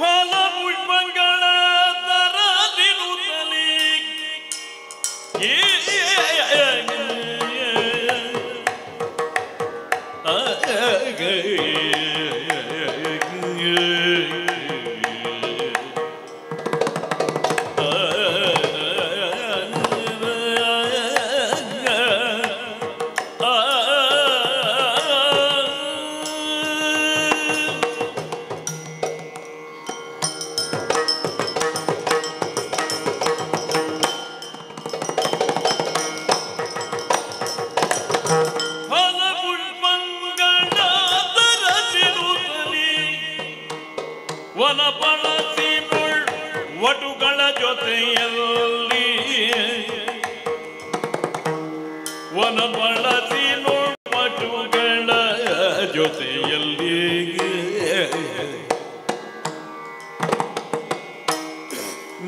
ಫಲ ಪುಷ್ಪಗಳ ತರದಿರುತ್ತಲೇ ವಟುಗಳ ಜೊತೆಯಲ್ಲಿ ವನ ಬಳಸಿ ವಟುಗಳ ಜೊತೆಯಲ್ಲಿ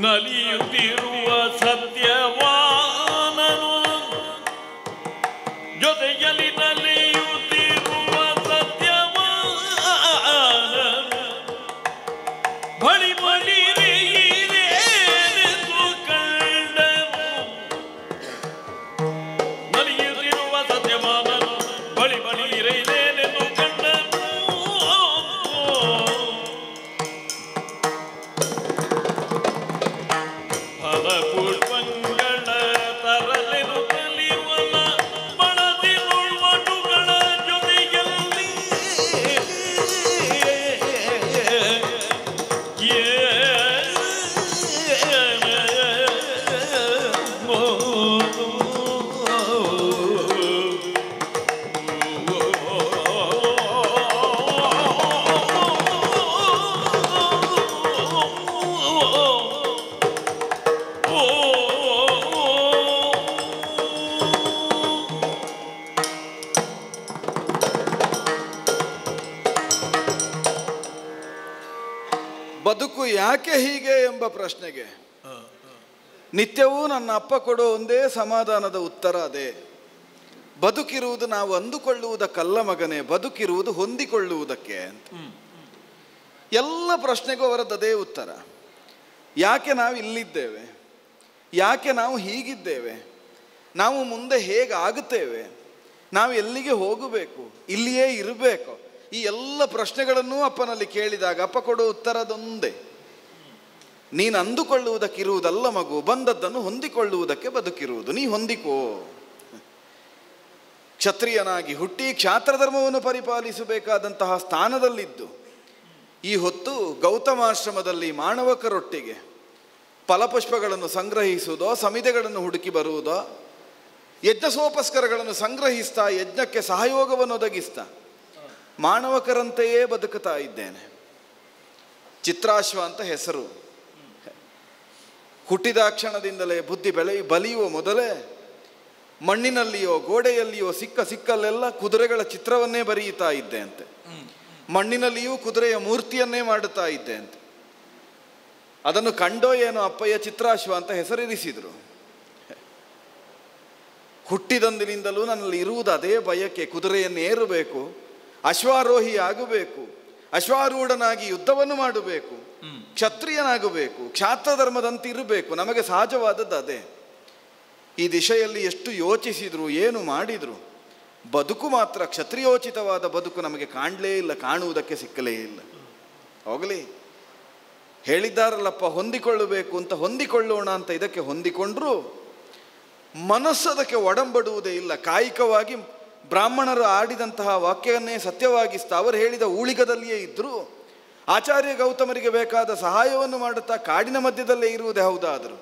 ನಲಿಯುತ್ತಿರುವ ಸತ್ಯವಾನನು ಜೊತೆಯಲ್ಲಿ ನಲಿಯುತ್ತಿರುವ ಸತ್ಯವಾನನು ಬಳಿ ಬಳಿ ಬದುಕು ಯಾಕೆ ಹೀಗೆ ಎಂಬ ಪ್ರಶ್ನೆಗೆ ನಿತ್ಯವೂ ನನ್ನ ಅಪ್ಪ ಕೊಡೋ ಒಂದೇ ಸಮಾಧಾನದ ಉತ್ತರ ಅದೇ. ಬದುಕಿರುವುದು ನಾವು ಅಂದುಕೊಳ್ಳುವುದಕ್ಕಲ್ಲ ಮಗನೇ, ಬದುಕಿರುವುದು ಹೊಂದಿಕೊಳ್ಳುವುದಕ್ಕೆ ಅಂತ. ಎಲ್ಲ ಪ್ರಶ್ನೆಗೂ ಅವರದ್ದೇ ಉತ್ತರ. ಯಾಕೆ ನಾವು ಇಲ್ಲಿದ್ದೇವೆ, ಯಾಕೆ ನಾವು ಹೀಗಿದ್ದೇವೆ, ನಾವು ಮುಂದೆ ಹೇಗಾಗುತ್ತೇವೆ, ನಾವು ಎಲ್ಲಿಗೆ ಹೋಗಬೇಕು, ಇಲ್ಲಿಯೇ ಇರಬೇಕು, ಈ ಎಲ್ಲ ಪ್ರಶ್ನೆಗಳನ್ನೂ ಅಪ್ಪನಲ್ಲಿ ಕೇಳಿದಾಗ ಅಪ್ಪ ಕೊಡೋ ಉತ್ತರದೊಂದೇ. ನೀನು ಅಂದುಕೊಳ್ಳುವುದಕ್ಕಿರುವುದಲ್ಲ ಮಗು, ಬಂದದ್ದನ್ನು ಹೊಂದಿಕೊಳ್ಳುವುದಕ್ಕೆ ಬದುಕಿರುವುದು. ನೀ ಹೊಂದಿಕೋ. ಕ್ಷತ್ರಿಯನಾಗಿ ಹುಟ್ಟಿ ಕ್ಷಾತ್ರಧರ್ಮವನ್ನು ಪರಿಪಾಲಿಸಬೇಕಾದಂತಹ ಸ್ಥಾನದಲ್ಲಿದ್ದು ಈ ಹೊತ್ತು ಗೌತಮಾಶ್ರಮದಲ್ಲಿ ಮಾಣವಕರೊಟ್ಟಿಗೆ ಫಲಪುಷ್ಪಗಳನ್ನು ಸಂಗ್ರಹಿಸುವುದೋ, ಸಮಿದೆಗಳನ್ನು ಹುಡುಕಿ ಬರುವುದೋ, ಯಜ್ಞಸೋಪಸ್ಕರಗಳನ್ನು ಸಂಗ್ರಹಿಸ್ತಾ ಯಜ್ಞಕ್ಕೆ ಸಹಯೋಗವನ್ನು ಒದಗಿಸ್ತಾ ಮಾನವಕರಂತೆಯೇ ಬದುಕುತ್ತಾ ಇದ್ದೇನೆ. ಚಿತ್ರಾಶ್ವ ಅಂತ ಹೆಸರು. ಹುಟ್ಟಿದ ಕ್ಷಣದಿಂದಲೇ ಬುದ್ಧಿ ಬಲಿಯುವ ಮೊದಲೇ ಮಣ್ಣಿನಲ್ಲಿಯೋ ಗೋಡೆಯಲ್ಲಿಯೋ ಸಿಕ್ಕಲ್ಲೆಲ್ಲ ಕುದುರೆಗಳ ಚಿತ್ರವನ್ನೇ ಬರೆಯುತ್ತಾ ಇದ್ದೆ ಅಂತೆ. ಮಣ್ಣಿನಲ್ಲಿಯೂ ಕುದುರೆಯ ಮೂರ್ತಿಯನ್ನೇ ಮಾಡುತ್ತಾ ಇದ್ದೆ ಅಂತೆ. ಅದನ್ನು ಕಂಡೋ ಏನೋ ಅಪ್ಪಯ್ಯ ಚಿತ್ರಾಶ್ವ ಅಂತ ಹೆಸರಿರಿಸಿದರು. ಹುಟ್ಟಿದಂದಿನಿಂದಲೂ ನನ್ನಲ್ಲಿ ಇರುವುದು ಅದೇ ಬಯಕೆ, ಕುದುರೆಯನ್ನು ಏರಬೇಕು, ಅಶ್ವಾರೋಹಿ ಆಗಬೇಕು, ಅಶ್ವಾರೂಢನಾಗಿ ಯುದ್ಧವನ್ನು ಮಾಡಬೇಕು, ಕ್ಷತ್ರಿಯನಾಗಬೇಕು, ಕ್ಷಾತ್ರಧರ್ಮದಂತೆ ಇರಬೇಕು. ನಮಗೆ ಸಹಜವಾದದ್ದು ಅದೇ. ಈ ದಿಶೆಯಲ್ಲಿ ಎಷ್ಟು ಯೋಚಿಸಿದ್ರು, ಏನು ಮಾಡಿದ್ರು, ಬದುಕು ಮಾತ್ರ ಕ್ಷತ್ರಿಯೋಚಿತವಾದ ಬದುಕು ನಮಗೆ ಕಾಣಲೇ ಇಲ್ಲ, ಕಾಣುವುದಕ್ಕೆ ಸಿಕ್ಕಲೇ ಇಲ್ಲ. ಹೋಗಲಿ, ಹೇಳಿದ್ದಾರಲ್ಲಪ್ಪ ಹೊಂದಿಕೊಳ್ಳಬೇಕು ಅಂತ, ಹೊಂದಿಕೊಳ್ಳೋಣ ಅಂತ ಇದಕ್ಕೆ ಹೊಂದಿಕೊಂಡ್ರು ಮನಸ್ಸದಕ್ಕೆ ಒಡಂಬಡುವುದೇ ಇಲ್ಲ. ಕಾಯಿಕವಾಗಿ ಬ್ರಾಹ್ಮಣರು ಆಡಿದಂತಹ ವಾಕ್ಯವನ್ನೇ ಸತ್ಯವಾಗಿಸ್ತಾ ಅವರು ಹೇಳಿದ ಊಳಿಗದಲ್ಲಿಯೇ ಇದ್ದರು. ಆಚಾರ್ಯ ಗೌತಮರಿಗೆ ಬೇಕಾದ ಸಹಾಯವನ್ನು ಮಾಡುತ್ತಾ ಕಾಡಿನ ಮಧ್ಯದಲ್ಲೇ ಇರುವುದೇ ಹೌದಾದರೂ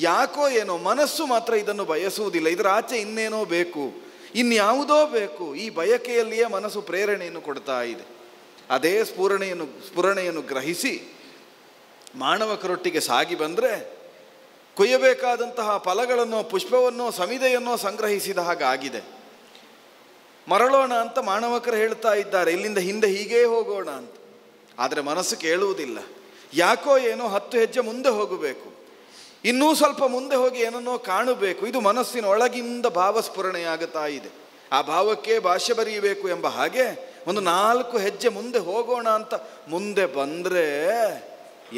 ಯಾಕೋ ಏನೋ ಮನಸ್ಸು ಮಾತ್ರ ಇದನ್ನು ಬಯಸುವುದಿಲ್ಲ. ಇದರ ಆಚೆ ಇನ್ನೇನೋ ಬೇಕು, ಇನ್ಯಾವುದೋ ಬೇಕು. ಈ ಬಯಕೆಯಲ್ಲಿಯೇ ಮನಸ್ಸು ಪ್ರೇರಣೆಯನ್ನು ಕೊಡ್ತಾ ಇದೆ. ಅದೇ ಸ್ಫುರಣೆಯನ್ನು ಗ್ರಹಿಸಿ ಮಾನವಕರೊಟ್ಟಿಗೆ ಸಾಗಿ ಬಂದರೆ ಕೊಯ್ಯಬೇಕಾದಂತಹ ಫಲಗಳನ್ನೋ ಪುಷ್ಪವನ್ನೋ ಸಮಿದೆಯನ್ನೋ ಸಂಗ್ರಹಿಸಿದ ಹಾಗಾಗಿದೆ. ಮರಳೋಣ ಅಂತ ಮಾನವಕರು ಹೇಳ್ತಾ ಇದ್ದಾರೆ, ಇಲ್ಲಿಂದ ಹಿಂದೆ ಹೀಗೇ ಹೋಗೋಣ ಅಂತ. ಆದರೆ ಮನಸ್ಸು ಕೇಳುವುದಿಲ್ಲ. ಯಾಕೋ ಏನೋ 10 ಹೆಜ್ಜೆ ಮುಂದೆ ಹೋಗಬೇಕು, ಇನ್ನೂ ಸ್ವಲ್ಪ ಮುಂದೆ ಹೋಗಿ ಏನನ್ನೋ ಕಾಣಬೇಕು. ಇದು ಮನಸ್ಸಿನ ಒಳಗಿಂದ ಭಾವಸ್ಫುರಣೆಯಾಗುತ್ತಾ ಇದೆ. ಆ ಭಾವಕ್ಕೆ ಭಾಷ್ಯ ಬರೆಯಬೇಕು ಎಂಬ ಹಾಗೆ ಒಂದು 4 ಹೆಜ್ಜೆ ಮುಂದೆ ಹೋಗೋಣ ಅಂತ ಮುಂದೆ ಬಂದ್ರೆ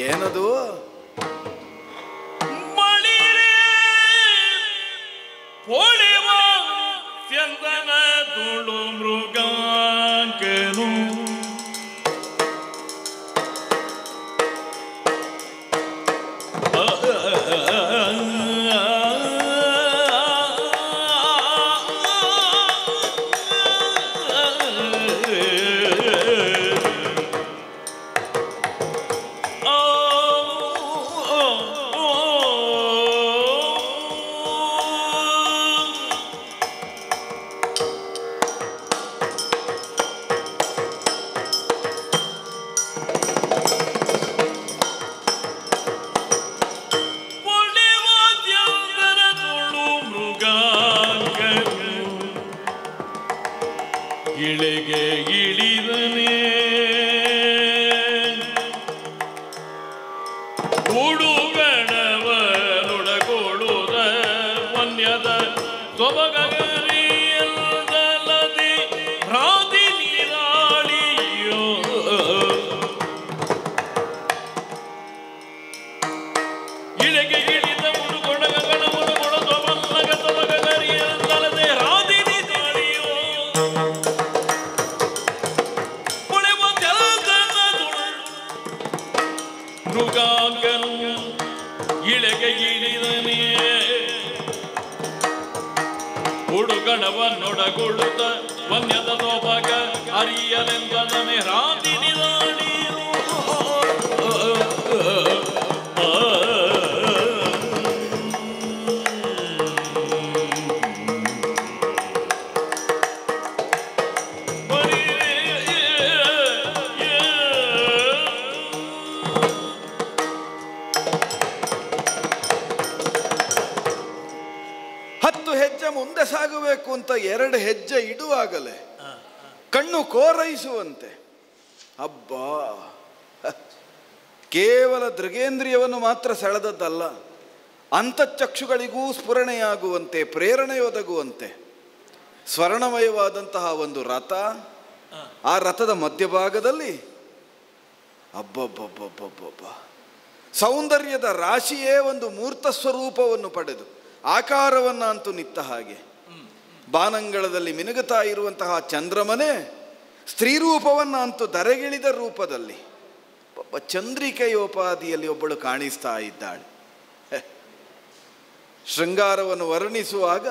ಏನದು? ಚಂದನ ತುಳು ಮೃಗಾಂಕನು ಇಳೆಗೆ ಇಳಿದನೆ ಉಡುಗಣವನೊಡಗೊಳುದ ವನ್ಯದ ಸೊಬಗರಿಯಲ್ಲದೆ ರಾಧಿ ನೀರಾಳಿಯೋ ಇಳೆಗೆ ಇಳಿದ ಉಡುಗೊಡಗ ಗಣವನಗೊಳ ಸೊಬಲ್ಲಗ ಸೊಬಗರಿಯಲ್ಲದೆ ರಾಧಿ ಮೃಗಾಂಗನು ಇಳೆಗೆ ಇಳಿದನೇ ಹುಡುಗಣವನ್ನೊಡಗೊಳ್ಳುತ್ತ ವನ್ಯದ ಸೊಬಗ ಅರಿಯಲೆಂದನೆ ರಾಧಿ ನಿರಾಳಿಯೋ ಮುಂದೆ ಸಾಗಬೇಕು ಅಂತ 2 ಹೆಜ್ಜೆ ಇಡುವಾಗಲೇ ಕಣ್ಣು ಕೋರೈಸುವಂತೆ. ಅಬ್ಬಾ, ಕೇವಲ ದೃಗೇಂದ್ರಿಯವನ್ನು ಮಾತ್ರ ಸೆಳೆದದ್ದಲ್ಲ, ಅಂತಃಚಕ್ಷುಗಳಿಗೂ ಸ್ಫುರಣೆಯಾಗುವಂತೆ, ಪ್ರೇರಣೆಯೊದಗುವಂತೆ ಸ್ವರ್ಣಮಯವಾದಂತಹ ಒಂದು ರಥ. ಆ ರಥದ ಮಧ್ಯಭಾಗದಲ್ಲಿ ಅಬ್ಬಬ್ಬಬ್ಬಬ್ಬಬ್ಬ ಸೌಂದರ್ಯದ ರಾಶಿಯೇ ಒಂದು ಮೂರ್ತ ಸ್ವರೂಪವನ್ನು ಪಡೆದು ಆಕಾರವನ್ನ ಅಂತೂ ನಿತ್ತ ಹಾಗೆ ಬಾನಂಗಳದಲ್ಲಿ ಮಿನುಗುತ್ತಾ ಇರುವಂತಹ ಚಂದ್ರಮನೆ ಸ್ತ್ರೀರೂಪವನ್ನ ಅಂತೂ ಧರೆಗಿಳಿದ ರೂಪದಲ್ಲಿ ಒಬ್ಬ ಚಂದ್ರಿಕೆಯೋಪಾದಿಯಲ್ಲಿ ಒಬ್ಬಳು ಕಾಣಿಸ್ತಾ ಇದ್ದಾಳೆ. ಶೃಂಗಾರವನ್ನು ವರ್ಣಿಸುವಾಗ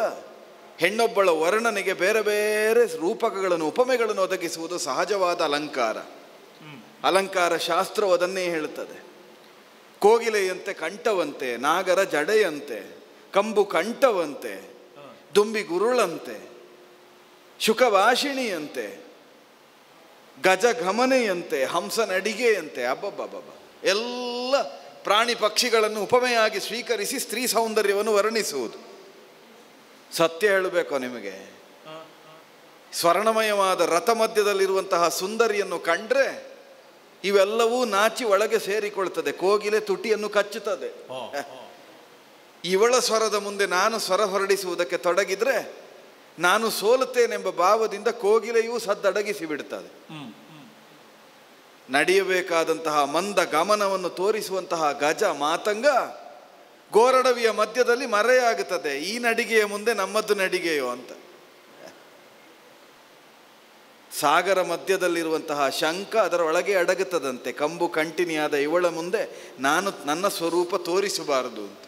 ಹೆಣ್ಣೊಬ್ಬಳ ವರ್ಣನೆಗೆ ಬೇರೆ ಬೇರೆ ರೂಪಕಗಳನ್ನು, ಉಪಮೆಗಳನ್ನು ಒದಗಿಸುವುದು ಸಹಜವಾದ ಅಲಂಕಾರ. ಅಲಂಕಾರ ಶಾಸ್ತ್ರವು ಅದನ್ನೇ ಹೇಳುತ್ತದೆ. ಕೋಗಿಲೆಯಂತೆ ಕಂಠವಂತೆ, ನಾಗರ ಜಡೆಯಂತೆ, ಕಂಬು ಕಂಠವಂತೆ, ದುಂಬಿ ಗುರುಳಂತೆ, ಶುಕವಾಷಿಣಿಯಂತೆ, ಗಜ ಗಮನೆಯಂತೆ, ಹಂಸನಡಿಗೆಯಂತೆ, ಅಬ್ಬಬ್ಬಬ್ಬ ಎಲ್ಲ ಪ್ರಾಣಿ ಪಕ್ಷಿಗಳನ್ನು ಉಪಮೆಯಾಗಿ ಸ್ವೀಕರಿಸಿ ಸ್ತ್ರೀ ಸೌಂದರ್ಯವನ್ನು ವರ್ಣಿಸುವುದು. ಸತ್ಯ ಹೇಳಬೇಕೋ ನಿಮಗೆ, ಸ್ವರ್ಣಮಯವಾದ ರಥ ಮಧ್ಯದಲ್ಲಿರುವಂತಹ ಸುಂದರಿಯನ್ನು ಕಂಡ್ರೆ ಇವೆಲ್ಲವೂ ನಾಚಿ ಒಳಗೆ ಸೇರಿಕೊಳ್ತದೆ. ಕೋಗಿಲೆ ತುಟಿಯನ್ನು ಕಚ್ಚುತ್ತದೆ. ಇವಳ ಸ್ವರದ ಮುಂದೆ ನಾನು ಸ್ವರ ಹೊರಡಿಸುವುದಕ್ಕೆ ತೊಡಗಿದ್ರೆ ನಾನು ಸೋಲುತ್ತೇನೆಂಬ ಭಾವದಿಂದ ಕೋಗಿಲೆಯೂ ಸದ್ದಡಗಿಸಿ ಬಿಡುತ್ತದೆ. ನಡೆಯಬೇಕಾದಂತಹ ಮಂದ ಗಮನವನ್ನು ತೋರಿಸುವಂತಹ ಗಜ ಮಾತಂಗ ಗೋರಡವಿಯ ಮಧ್ಯದಲ್ಲಿ ಮರೆಯಾಗುತ್ತದೆ. ಈ ನಡಿಗೆಯ ಮುಂದೆ ನಮ್ಮದ್ದು ನಡಿಗೆಯೋ ಅಂತ. ಸಾಗರ ಮಧ್ಯದಲ್ಲಿರುವಂತಹ ಶಂಖ ಅದರ ಒಳಗೆ ಅಡಗುತ್ತದಂತೆ. ಕಂಬು ಕಂಟಿನಿಯಾದ ಇವಳ ಮುಂದೆ ನಾನು ನನ್ನ ಸ್ವರೂಪ ತೋರಿಸಬಾರದು ಅಂತ.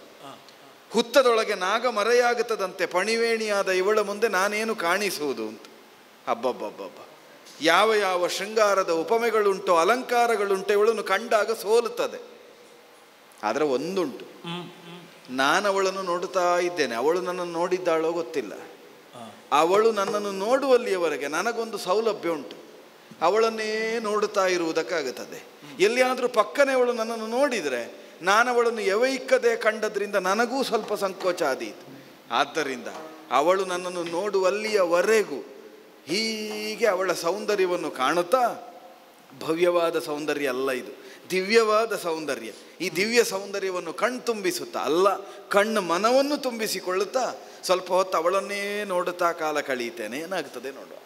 ಹುತ್ತದೊಳಗೆ ನಾಗ ಮರೆಯಾಗುತ್ತದಂತೆ. ಪಣಿವೇಣಿಯಾದ ಇವಳ ಮುಂದೆ ನಾನೇನು ಕಾಣಿಸುವುದು ಅಂತ. ಅಬ್ಬಬ್ಬಬ್ಬಬ್ಬ, ಯಾವ ಯಾವ ಶೃಂಗಾರದ ಉಪಮೆಗಳುಂಟೋ, ಅಲಂಕಾರಗಳುಂಟೋ ಇವಳನ್ನು ಕಂಡಾಗ ಸೋಲುತ್ತದೆ. ಆದರೆ ಒಂದುಂಟು, ನಾನು ಅವಳನ್ನು ನೋಡುತ್ತಾ ಇದ್ದೇನೆ, ಅವಳು ನನ್ನನ್ನು ನೋಡಿದ್ದಾಳೋ ಗೊತ್ತಿಲ್ಲ. ಅವಳು ನನ್ನನ್ನು ನೋಡುವಲ್ಲಿಯವರೆಗೆ ನನಗೊಂದು ಸೌಲಭ್ಯ ಉಂಟು, ಅವಳನ್ನೇ ನೋಡುತ್ತಾ ಇರುವುದಕ್ಕಾಗುತ್ತದೆ. ಎಲ್ಲಿಯಾದರೂ ಪಕ್ಕನೆ ಅವಳು ನನ್ನನ್ನು ನೋಡಿದರೆ ನಾನು ಅವಳನ್ನು ಯವೈಕ್ಕದೆ ಕಂಡದ್ರಿಂದ ನನಗೂ ಸ್ವಲ್ಪ ಸಂಕೋಚ ಆದೀತು. ಆದ್ದರಿಂದ ಅವಳು ನನ್ನನ್ನು ನೋಡುವಲ್ಲಿಯವರೆಗೂ ಹೀಗೆ ಅವಳ ಸೌಂದರ್ಯವನ್ನು ಕಾಣುತ್ತಾ, ಭವ್ಯವಾದ ಸೌಂದರ್ಯ ಅಲ್ಲ ಇದು, ದಿವ್ಯವಾದ ಸೌಂದರ್ಯ. ಈ ದಿವ್ಯ ಸೌಂದರ್ಯವನ್ನು ಕಣ್ತುಂಬಿಸುತ್ತಾ ಅಲ್ಲ, ಕಣ್ಣು ಮನವನ್ನು ತುಂಬಿಸಿಕೊಳ್ಳುತ್ತಾ ಸ್ವಲ್ಪ ಹೊತ್ತು ಅವಳನ್ನೇ ನೋಡುತ್ತಾ ಕಾಲ ಕಳೆಯುತ್ತೇನೆ. ಏನಾಗ್ತದೆ ನೋಡುವ.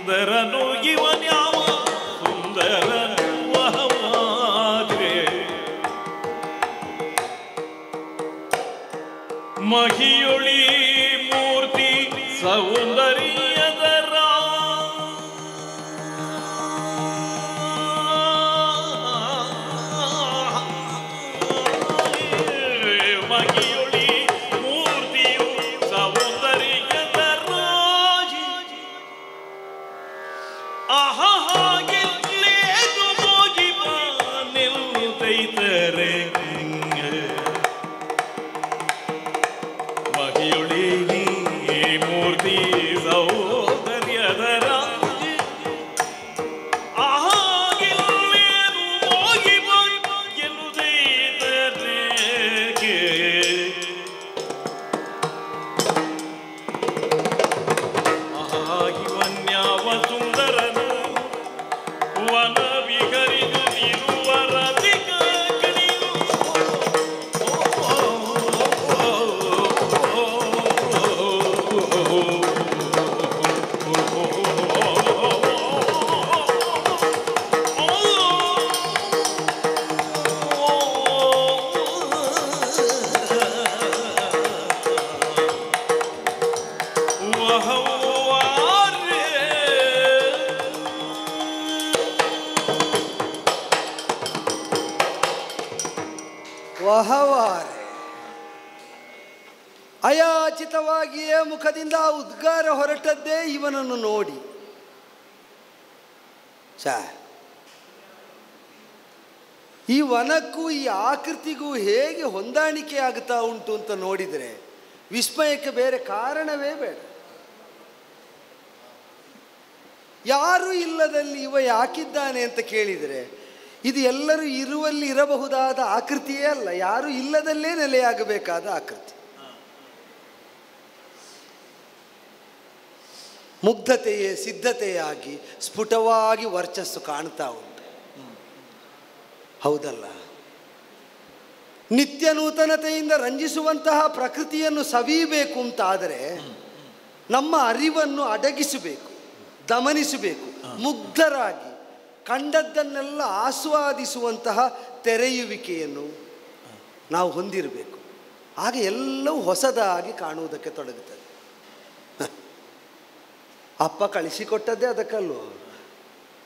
ಸುಂದರನು ಇವನ್ಯಾವ ಸುಂದರನು ವಹವಾದ್ರೆ ಮಹಿಯೊಳಿ ಮೂರ್ತಿ ಸೌಂದರ್ಯದರ ಮಹಿಯೊಳಿ ಮೂರ್ತಿಯು ಸೌಂದರ್ಯದರ ಆಹಾಗೆಲ್ಲೇನು ಹೋಗಿ ನಿಲ್ಲುತ್ತೈತರೆ ಮಹಿಯೊಳಿ ಮೂರ್ತಿ ಸೌಂದರ್ಯದರ ಆಹಾಗೆಲ್ಲೇನು ಹೋಗಿ ಗೆಲ್ಲುತ್ತೈತರೆ ಆಹಾಗಿವನ್ಯಾವ ಸುಂದರನು ವನ ವಿಹರಿದು ನಿರುವರ ದಿಕ್ಕಣಿಯು ವಹವಾರೆ ಅಯಾಚಿತವಾಗಿಯೇ ಮುಖದಿಂದ ಉದ್ಗಾರ ಹೊರಟದ್ದೇ ಇವನನ್ನು ನೋಡಿ. ಈ ವನಕ್ಕೂ ಈ ಆಕೃತಿಗೂ ಹೇಗೆ ಹೊಂದಾಣಿಕೆ ಆಗುತ್ತಾ ಉಂಟು ಅಂತ ನೋಡಿದರೆ ವಿಸ್ಮಯಕ್ಕೆ ಬೇರೆ ಕಾರಣವೇ ಬೇಡ. ಯಾರೂ ಇಲ್ಲದಲ್ಲಿ ಇವ ಯಾಕಿದ್ದಾನೆ ಅಂತ ಕೇಳಿದರೆ ಇದು ಎಲ್ಲರೂ ಇರುವಲ್ಲಿ ಇರಬಹುದಾದ ಆಕೃತಿಯೇ ಅಲ್ಲ, ಯಾರೂ ಇಲ್ಲದಲ್ಲೇ ನೆಲೆಯಾಗಬೇಕಾದ ಆಕೃತಿ. ಮುಗ್ಧತೆಯೇ ಸಿದ್ಧತೆಯಾಗಿ ಸ್ಫುಟವಾಗಿ ವರ್ಚಸ್ಸು ಕಾಣ್ತಾ ಉಂಟು. ಹೌದಲ್ಲ? ನಿತ್ಯ ನೂತನತೆಯಿಂದ ರಂಜಿಸುವಂತಹ ಪ್ರಕೃತಿಯನ್ನು ಸವಿಯಬೇಕು ಅಂತಾದರೆ ನಮ್ಮ ಅರಿವನ್ನು ಅಡಗಿಸಬೇಕು, ದಮನಿಸಬೇಕು. ಮುಗ್ಧರಾಗಿ ಕಂಡದ್ದನ್ನೆಲ್ಲ ಆಸ್ವಾದಿಸುವಂತಹ ತೆರೆಯುವಿಕೆಯನ್ನು ನಾವು ಹೊಂದಿರಬೇಕು. ಆಗ ಎಲ್ಲವೂ ಹೊಸದಾಗಿ ಕಾಣುವುದಕ್ಕೆ ತೊಡಗುತ್ತದೆ. ಅಪ್ಪ ಕಳಿಸಿಕೊಟ್ಟದ್ದೇ ಅದಕ್ಕಲ್ವ?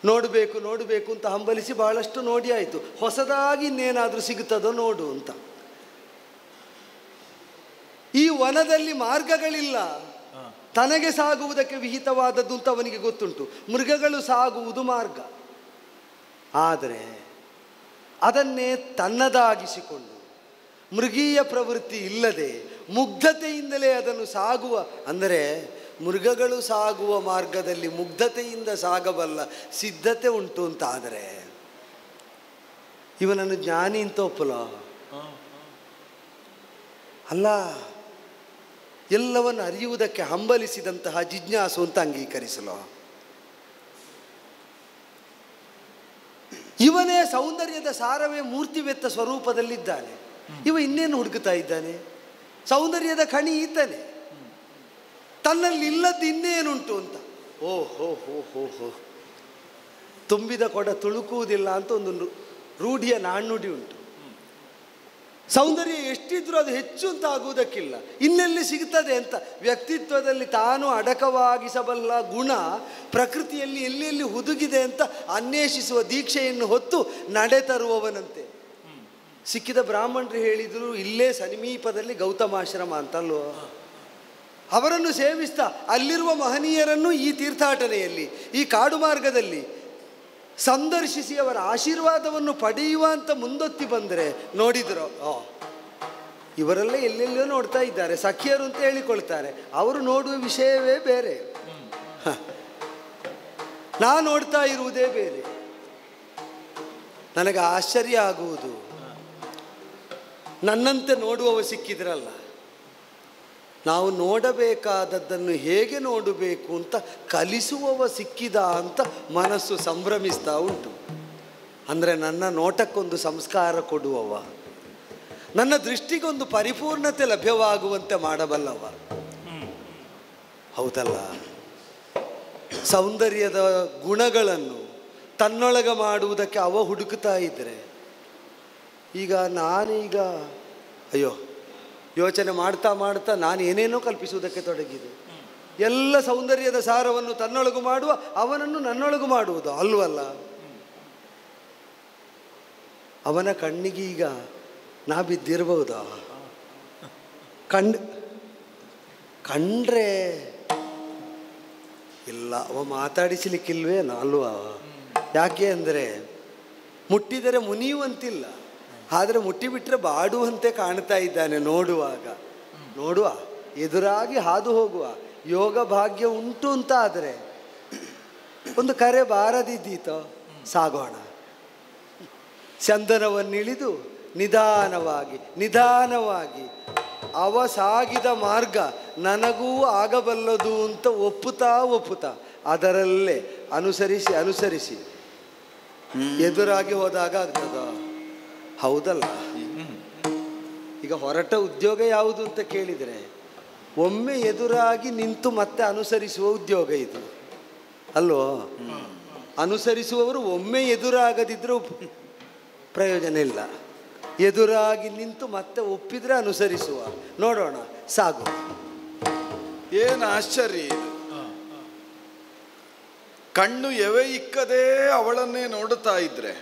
ನೋಡಬೇಕು ನೋಡಬೇಕು ಅಂತ ಹಂಬಲಿಸಿ ಬಹಳಷ್ಟು ನೋಡಿ ಆಯಿತು, ಹೊಸದಾಗಿ ಇನ್ನೇನಾದರೂ ಸಿಗುತ್ತದೋ ನೋಡು ಅಂತ. ಈ ವನದಲ್ಲಿ ಮಾರ್ಗಗಳಿಲ್ಲ, ತನಗೆ ಸಾಗುವುದಕ್ಕೆ ವಿಹಿತವಾದದ್ದು ಅಂತ ಅವನಿಗೆ ಗೊತ್ತುಂಟು. ಮೃಗಗಳು ಸಾಗುವುದು ಮಾರ್ಗ, ಆದರೆ ಅದನ್ನೇ ತನ್ನದಾಗಿಸಿಕೊಂಡು ಮೃಗೀಯ ಪ್ರವೃತ್ತಿ ಇಲ್ಲದೆ ಮುಗ್ಧತೆಯಿಂದಲೇ ಅದನ್ನು ಸಾಗುವ, ಅಂದರೆ ಮೃಗಗಳು ಸಾಗುವ ಮಾರ್ಗದಲ್ಲಿ ಮುಗ್ಧತೆಯಿಂದ ಸಾಗಬಲ್ಲ ಸಿದ್ಧತೆ ಉಂಟು ಅಂತ ಆದರೆ ಇವನನ್ನು ಜ್ಞಾನಿ ಅಂತ ಒಪ್ಪಲ ಅಲ್ಲ, ಎಲ್ಲವನ್ನು ಅರಿಯುವುದಕ್ಕೆ ಹಂಬಲಿಸಿದಂತಹ ಜಿಜ್ಞಾಸು ಅಂತ ಅಂಗೀಕರಿಸಲು. ಇವನೇ ಸೌಂದರ್ಯದ ಸಾರವೇ ಮೂರ್ತಿವೆತ್ತ ಸ್ವರೂಪದಲ್ಲಿದ್ದಾನೆ. ಇವ ಇನ್ನೇನು ಹುಡುಕುತ್ತಾ ಇದ್ದಾನೆ? ಸೌಂದರ್ಯದ ಖಣಿ ಈತನೇ, ತನ್ನಲ್ಲಿ ಇಲ್ಲದ್ದು ಇನ್ನೇನುಂಟು ಅಂತ. ಓ ಹೋ ಹೋ ಹೋ ಹೋ, ತುಂಬಿದ ಕೊಡ ತುಳುಕುವುದಿಲ್ಲ ಅಂತ ಒಂದು ರೂಢಿಯ ನಾಣ್ಣುಡಿ ಉಂಟು. ಸೌಂದರ್ಯ ಎಷ್ಟಿದ್ರೂ ಅದು ಹೆಚ್ಚು ಅಂತ ಆಗುವುದಕ್ಕಿಲ್ಲ, ಇನ್ನೆಲ್ಲಿ ಸಿಗುತ್ತದೆ ಅಂತ. ವ್ಯಕ್ತಿತ್ವದಲ್ಲಿ ತಾನು ಅಡಕವಾಗಿಸಬಲ್ಲ ಗುಣ ಪ್ರಕೃತಿಯಲ್ಲಿ ಎಲ್ಲೆಲ್ಲಿ ಹುದುಗಿದೆ ಅಂತ ಅನ್ವೇಷಿಸುವ ದೀಕ್ಷೆಯನ್ನು ಹೊತ್ತು ನಡೆ ತರುವವನಂತೆ. ಸಿಕ್ಕಿದ ಬ್ರಾಹ್ಮಣರು ಹೇಳಿದರು, ಇಲ್ಲೇ ಸಮೀಪದಲ್ಲಿ ಗೌತಮಾಶ್ರಮ ಅಂತಲ್ವೋ, ಅವರನ್ನು ಸೇವಿಸ್ತಾ ಅಲ್ಲಿರುವ ಮಹನೀಯರನ್ನು ಈ ತೀರ್ಥಾಟನೆಯಲ್ಲಿ ಈ ಕಾಡು ಮಾರ್ಗದಲ್ಲಿ ಸಂದರ್ಶಿಸಿ ಅವರ ಆಶೀರ್ವಾದವನ್ನು ಪಡೆಯುವ ಅಂತ ಮುಂದೊತ್ತಿ ಬಂದರೆ ನೋಡಿದ್ರು, ಇವರೆಲ್ಲ ಎಲ್ಲೆಲ್ಲೋ ನೋಡ್ತಾ ಇದ್ದಾರೆ, ಸಖಿಯರು ಅಂತ ಹೇಳಿಕೊಳ್ತಾರೆ, ಅವರು ನೋಡುವ ವಿಷಯವೇ ಬೇರೆ, ನಾ ನೋಡ್ತಾ ಇರುವುದೇ ಬೇರೆ. ನನಗೆ ಆಶ್ಚರ್ಯ ಆಗುವುದು, ನನ್ನಂತೆ ನೋಡುವವ ಸಿಕ್ಕಿದ್ರಲ್ಲ, ನಾವು ನೋಡಬೇಕಾದದ್ದನ್ನು ಹೇಗೆ ನೋಡಬೇಕು ಅಂತ ಕಲಿಸುವವ ಸಿಕ್ಕಿದ ಅಂತ ಮನಸ್ಸು ಸಂಭ್ರಮಿಸ್ತಾ ಉಂಟು. ಅಂದರೆ ನನ್ನ ನೋಟಕ್ಕೊಂದು ಸಂಸ್ಕಾರ ಕೊಡುವವ, ನನ್ನ ದೃಷ್ಟಿಗೊಂದು ಪರಿಪೂರ್ಣತೆ ಲಭ್ಯವಾಗುವಂತೆ ಮಾಡಬಲ್ಲವ. ಹೌದಲ್ಲ? ಸೌಂದರ್ಯದ ಗುಣಗಳನ್ನು ತನ್ನೊಳಗೆ ಮಾಡುವುದಕ್ಕೆ ಅವ ಹುಡುಕ್ತಾ ಇದ್ದರೆ, ಈಗ ನಾನೀಗ ಅಯ್ಯೋ ಯೋಚನೆ ಮಾಡ್ತಾ ಮಾಡ್ತಾ ನಾನು ಏನೇನೋ ಕಲ್ಪಿಸುವುದಕ್ಕೆ ತೊಡಗಿದೆ. ಎಲ್ಲ ಸೌಂದರ್ಯದ ಸಾರವನ್ನು ತನ್ನೊಳಗು ಮಾಡುವ ಅವನನ್ನು ನನ್ನೊಳಗು ಮಾಡುವುದು ಅಲ್ವಲ್ಲ. ಅವನ ಕಣ್ಣಿಗೆ ಈಗ ನಾ ಬಿದ್ದಿರಬಹುದಾ? ಕಂಡ್ರೆ ಇಲ್ಲ, ಅವ ಮಾತಾಡಿಸಲಿಕ್ಕಿಲ್ವೇನೋ ಅಲ್ವಾ? ಯಾಕೆ ಅಂದರೆ ಮುಟ್ಟಿದರೆ ಮುನಿಯುವಂತಿಲ್ಲ, ಆದರೆ ಮುಟ್ಟಿಬಿಟ್ರೆ ಬಾಡುವಂತೆ ಕಾಣ್ತಾ ಇದ್ದಾನೆ. ನೋಡುವ ಎದುರಾಗಿ ಹಾದು ಹೋಗುವ ಯೋಗ ಭಾಗ್ಯ ಉಂಟು ಅಂತ ಆದರೆ ಒಂದು ಕರೆ ಬಾರದಿದ್ದೀತೋ, ಸಾಗೋಣ. ಚಂದನವನ್ನಿಳಿದು ನಿಧಾನವಾಗಿ ಅವ ಸಾಗಿದ ಮಾರ್ಗ ನನಗೂ ಆಗಬಲ್ಲದು ಅಂತ ಒಪ್ಪುತ್ತಾ ಅದರಲ್ಲೇ ಅನುಸರಿಸಿ ಎದುರಾಗಿ ಹೋದಾಗ ಆಗ್ತದ? ಹೌದಲ್ಲ. ಈಗ ಹೊರಟ ಉದ್ಯೋಗ ಯಾವುದು ಅಂತ ಕೇಳಿದರೆ, ಒಮ್ಮೆ ಎದುರಾಗಿ ನಿಂತು ಮತ್ತೆ ಅನುಸರಿಸುವ ಉದ್ಯೋಗ ಇದು ಅಲ್ವೋ? ಅನುಸರಿಸುವವರು ಒಮ್ಮೆ ಎದುರಾಗದಿದ್ರೂ ಪ್ರಯೋಜನ ಇಲ್ಲ. ಎದುರಾಗಿ ನಿಂತು ಮತ್ತೆ ಒಪ್ಪಿದ್ರೆ ಅನುಸರಿಸುವ. ನೋಡೋಣ, ಸಾಗು. ಏನು ಆಶ್ಚರ್ಯ ಇದು! ಕಣ್ಣು ಎವೆ ಇಕ್ಕದೇ ಅವಳನ್ನೇ ನೋಡುತ್ತಾ ಇದ್ರೆ,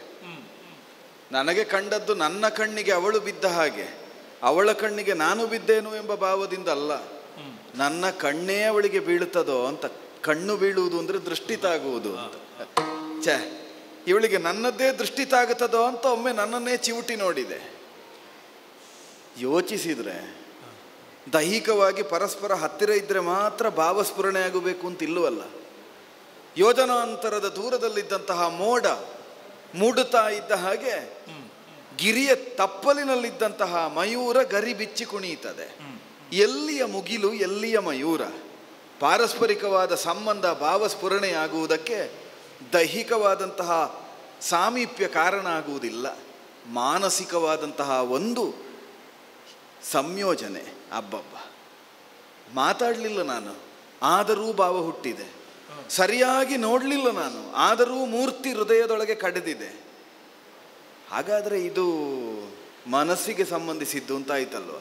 ನನಗೆ ಕಂಡದ್ದು ನನ್ನ ಕಣ್ಣಿಗೆ ಅವಳು ಬಿದ್ದ ಹಾಗೆ, ಅವಳ ಕಣ್ಣಿಗೆ ನಾನು ಬಿದ್ದೇನು ಎಂಬ ಭಾವದಿಂದ ಅಲ್ಲ, ನನ್ನ ಕಣ್ಣೇ ಅವಳಿಗೆ ಬೀಳುತ್ತದೋ ಅಂತ. ಕಣ್ಣು ಬೀಳುವುದು ಅಂದರೆ ದೃಷ್ಟಿ ತಾಗುವುದು ಅಂತ. ಇವಳಿಗೆ ನನ್ನದ್ದೇ ದೃಷ್ಟಿ ತಾಗುತ್ತದೋ ಅಂತ ಒಮ್ಮೆ ನನ್ನನ್ನೇ ಚಿವುಟಿ ನೋಡಿದೆ. ಯೋಚಿಸಿದ್ರೆ ದೈಹಿಕವಾಗಿ ಪರಸ್ಪರ ಹತ್ತಿರ ಇದ್ದರೆ ಮಾತ್ರ ಭಾವಸ್ಫುರಣೆ ಆಗಬೇಕು ಅಂತ ಇಲ್ಲವಲ್ಲ. ಯೋಜನಾಂತರದ ದೂರದಲ್ಲಿದ್ದಂತಹ ಮೋಡ ಮೂಡುತ್ತಾ ಇದ್ದ ಹಾಗೆ ಗಿರಿಯ ತಪ್ಪಲಿನಲ್ಲಿದ್ದಂತಹ ಮಯೂರ ಗರಿ ಬಿಚ್ಚಿ ಕುಣಿಯುತ್ತದೆ. ಎಲ್ಲಿಯ ಮುಗಿಲು, ಎಲ್ಲಿಯ ಮಯೂರ? ಪಾರಸ್ಪರಿಕವಾದ ಸಂಬಂಧ ಭಾವಸ್ಫುರಣೆಯಾಗುವುದಕ್ಕೆ ದೈಹಿಕವಾದಂತಹ ಸಾಮೀಪ್ಯ ಕಾರಣ ಆಗುವುದಿಲ್ಲ. ಮಾನಸಿಕವಾದಂತಹ ಒಂದು ಸಂಯೋಜನೆ. ಅಬ್ಬಬ್ಬ, ಮಾತಾಡಲಿಲ್ಲ ನಾನು, ಆದರೂ ಭಾವ ಹುಟ್ಟಿದೆ. ಸರಿಯಾಗಿ ನೋಡಲಿಲ್ಲ ನಾನು, ಆದರೂ ಮೂರ್ತಿ ಹೃದಯದೊಳಗೆ ಕಡೆದಿದೆ. ಹಾಗಾದರೆ ಇದು ಮನಸ್ಸಿಗೆ ಸಂಬಂಧಿಸಿದ್ದು ಅಂತಾಯ್ತಲ್ವ?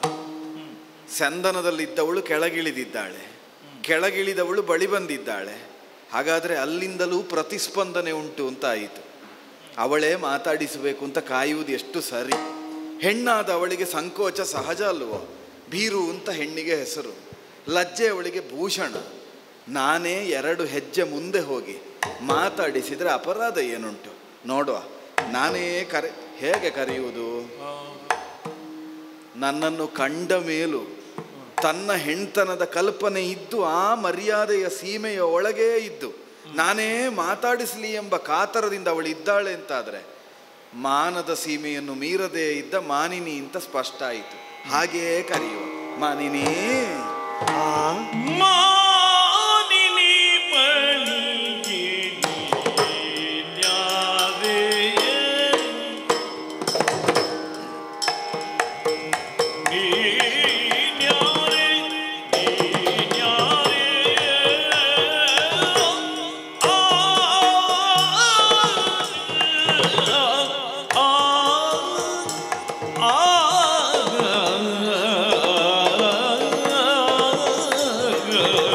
ಸಂದನದಲ್ಲಿದ್ದವಳು ಕೆಳಗಿಳಿದಿದ್ದಾಳೆ, ಕೆಳಗಿಳಿದವಳು ಬಳಿ ಬಂದಿದ್ದಾಳೆ. ಹಾಗಾದರೆ ಅಲ್ಲಿಂದಲೂ ಪ್ರತಿಸ್ಪಂದನೆ ಉಂಟು ಅಂತ ಆಯಿತು. ಅವಳೇ ಮಾತಾಡಿಸಬೇಕು ಅಂತ ಕಾಯುವುದು ಎಷ್ಟು ಸರಿ. ಹೆಣ್ಣಾದ ಅವಳಿಗೆ ಸಂಕೋಚ ಸಹಜ ಅಲ್ವೋ? ಬೀರು ಅಂತ ಹೆಣ್ಣಿಗೆ ಹೆಸರು, ಲಜ್ಜೆ ಅವಳಿಗೆ ಭೂಷಣ. ನಾನೇ 2 ಹೆಜ್ಜೆ ಮುಂದೆ ಹೋಗಿ ಮಾತಾಡಿಸಿದರೆ ಅಪರಾಧ ಏನುಂಟು ನೋಡುವ. ನಾನೇ ಹೇಗೆ ಕರೆಯುವುದು? ನನ್ನನ್ನು ಕಂಡ ಮೇಲೂ ತನ್ನ ಹೆಣ್ತನದ ಕಲ್ಪನೆ ಇದ್ದು ಆ ಮರ್ಯಾದೆಯ ಸೀಮೆಯ ಒಳಗೇ ಇದ್ದು ನಾನೇ ಮಾತಾಡಿಸಲಿ ಎಂಬ ಕಾತರದಿಂದ ಅವಳು ಇದ್ದಾಳೆ ಅಂತಾದರೆ ಮಾನದ ಸೀಮೆಯನ್ನು ಮೀರದೇ ಇದ್ದ ಮಾನಿನಿ ಅಂತ ಸ್ಪಷ್ಟ ಆಯಿತು. ಹಾಗೆಯೇ ಕರೆಯುವ. ಮಾನಿನಿ, ಮಾನಿನಿ ಬಳಿಗೆ good.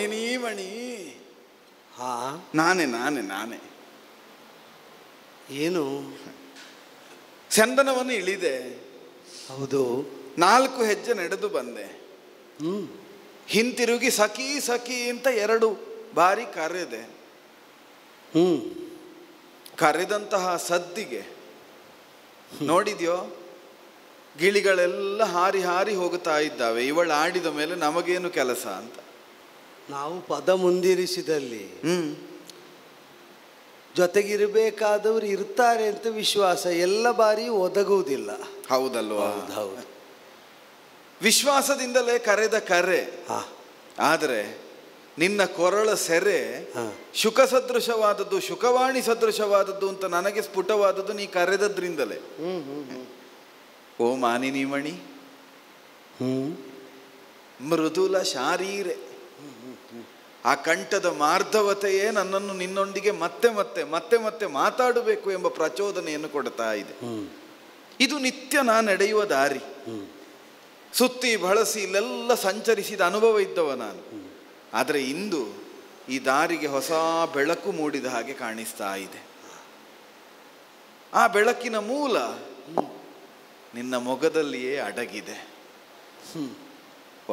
ಮಾನಿನಿ ಮಣಿ. ಹಾ, ನಾನೇ ನಾನೇ ನಾನೇ. ಏನು? ಚಂದನವನ್ನು ಇಳಿದೆ. ಹೌದು. 4 ಹೆಜ್ಜೆ ನಡೆದು ಬಂದೆ. ಹಿಂತಿರುಗಿ ಸಖಿ ಸಖಿ ಅಂತ 2 ಬಾರಿ ಕರೆದೆ. ಕರೆದಂತಹ ಸದ್ದಿಗೆ ನೋಡಿದ್ಯೋ, ಗಿಳಿಗಳೆಲ್ಲ ಹಾರಿ ಹಾರಿ ಹೋಗುತ್ತಾ ಇದ್ದಾವೆ. ಇವಳು ಆಡಿದ ಮೇಲೆ ನಮಗೇನು ಕೆಲಸ ಅಂತ. ನಾವು ಪದ ಮುಂದಿರಿಸಿದಲ್ಲಿ ಜೊತೆಗಿರಬೇಕಾದವರು ಇರ್ತಾರೆ ಅಂತ ವಿಶ್ವಾಸ ಎಲ್ಲ ಬಾರಿ ಒದಗುವುದಿಲ್ಲ. ಹೌದಲ್ವಾ? ಹೌದು. ವಿಶ್ವಾಸದಿಂದಲೇ ಕರೆದ ಕರೆ. ಆದರೆ ನಿನ್ನ ಕೊರಳ ಸೆರೆ ಶುಕ ಸದೃಶವಾದದ್ದು, ಶುಕವಾಣಿ ಸದೃಶವಾದದ್ದು ಅಂತ ನನಗೆ ಸ್ಫುಟವಾದದ್ದು ನೀ ಕರೆದದ್ರಿಂದಲೇ. ಓ ಮಾನಿನಿ ಮಣಿ, ಮೃದುಲ ಶಾರೀರೆ. ಆ ಕಂಠದ ಮಾರ್ಧವತೆಯೇ ನನ್ನನ್ನು ನಿನ್ನೊಂದಿಗೆ ಮತ್ತೆ ಮತ್ತೆ ಮತ್ತೆ ಮತ್ತೆ ಮಾತಾಡಬೇಕು ಎಂಬ ಪ್ರಚೋದನೆಯನ್ನು ಕೊಡ್ತಾ ಇದೆ. ಇದು ನಿತ್ಯ ನಾನು ನಡೆಯುವ ದಾರಿ. ಸುತ್ತಿ ಬಳಸಿ ಇಲ್ಲೆಲ್ಲ ಸಂಚರಿಸಿದ ಅನುಭವ ಇದ್ದವ ನಾನು. ಆದರೆ ಇಂದು ಈ ದಾರಿಗೆ ಹೊಸ ಬೆಳಕು ಮೂಡಿದ ಹಾಗೆ ಕಾಣಿಸ್ತಾ ಇದೆ. ಆ ಬೆಳಕಿನ ಮೂಲ ನಿನ್ನ ಮೊಗದಲ್ಲಿಯೇ ಅಡಗಿದೆ.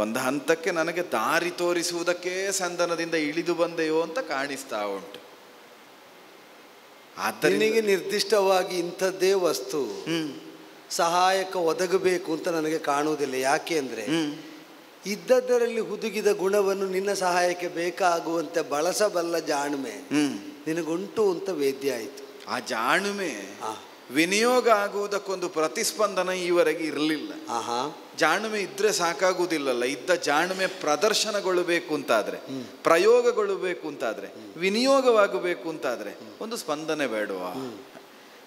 ಒಂದು ಹಂತಕ್ಕೆ ನನಗೆ ದಾರಿ ತೋರಿಸುವುದಕ್ಕೆ ಸಂದನದಿಂದ ಇಳಿದು ಬಂದೆಯೋ ಅಂತ ಕಾಣಿಸ್ತಾ ಉಂಟು. ನಿನಗೆ ನಿರ್ದಿಷ್ಟವಾಗಿ ಇಂಥದ್ದೇ ವಸ್ತು ಸಹಾಯಕ ಒದಗಬೇಕು ಅಂತ ನನಗೆ ಕಾಣುವುದಿಲ್ಲ. ಯಾಕೆ ಅಂದರೆ ಇದ್ದದ್ದರಲ್ಲಿ ಹುದುಗಿದ ಗುಣವನ್ನು ನಿನ್ನ ಸಹಾಯಕ್ಕೆ ಬೇಕಾಗುವಂತೆ ಬಳಸಬಲ್ಲ ಜಾಣ್ಮೆ ನಿನಗುಂಟು ಅಂತ ವೇದ್ಯ ಆಯಿತು. ಆ ಜಾಣ್ಮೆ ವಿನಿಯೋಗ ಆಗುವುದಕ್ಕೊಂದು ಪ್ರತಿಸ್ಪಂದನ ಈವರೆಗೆ ಇರಲಿಲ್ಲ. ಜಾಣ್ಮೆ ಇದ್ರೆ ಸಾಕಾಗುವುದಿಲ್ಲಲ್ಲ. ಇದ್ದ ಜಾಣ್ಮೆ ಪ್ರದರ್ಶನಗೊಳ್ಳಬೇಕು ಅಂತಾದ್ರೆ, ಪ್ರಯೋಗಗೊಳ್ಳಬೇಕು ಅಂತಾದ್ರೆ, ವಿನಿಯೋಗವಾಗಬೇಕು ಅಂತಾದ್ರೆ ಒಂದು ಸ್ಪಂದನೆ ಬೇಡವಾ?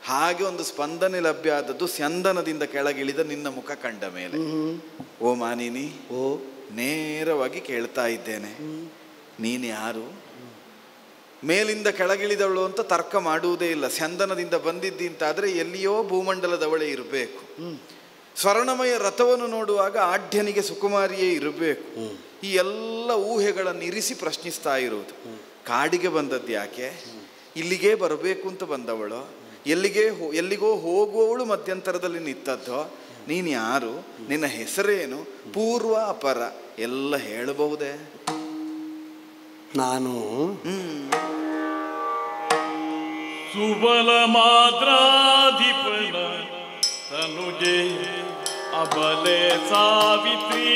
ಹಾಗೆ ಒಂದು ಸ್ಪಂದನೆ ಲಭ್ಯ ಆದದ್ದು ಸ್ಯಂದನದಿಂದ ಕೆಳಗಿಳಿದ ನಿನ್ನ ಮುಖ ಕಂಡ ಮೇಲೆ. ಓ ಮಾನಿನಿ, ನೇರವಾಗಿ ಕೇಳ್ತಾ ಇದ್ದೇನೆ, ನೀನು ಯಾರು? ಮೇಲಿಂದ ಕೆಳಗಿಳಿದವಳು ಅಂತ ತರ್ಕ ಮಾಡುವುದೇ ಇಲ್ಲ. ಸ್ಯಂದನದಿಂದ ಬಂದಿದ್ದಿ ಅಂತಾದರೆ ಎಲ್ಲಿಯೋ ಭೂಮಂಡಲದವಳೇ ಇರಬೇಕು. ಸ್ವರ್ಣಮಯ ರಥವನ್ನು ನೋಡುವಾಗ ಆಢ್ಯನಿಗೆ ಸುಕುಮಾರಿಯೇ ಇರಬೇಕು. ಈ ಎಲ್ಲ ಊಹೆಗಳನ್ನು ಇರಿಸಿ ಪ್ರಶ್ನಿಸ್ತಾ ಇರುವುದು. ಕಾಡಿಗೆ ಬಂದದ್ದು ಯಾಕೆ? ಇಲ್ಲಿಗೇ ಬರಬೇಕು ಅಂತ ಬಂದವಳು? ಎಲ್ಲಿಗೋ ಹೋಗುವವಳು ಮಧ್ಯಂತರದಲ್ಲಿ ನಿಂತದ್ದೋ? ನೀನು ಯಾರು? ನಿನ್ನ ಹೆಸರೇನು? ಪೂರ್ವ ಅಪರ ಎಲ್ಲ ಹೇಳಬಹುದೇ? ನಾನು ಸುಬಲ ಮಾದ್ರಾಧಿಪನ ತನುಜೆ ಅಬಲೆ ಸಾವಿತ್ರಿ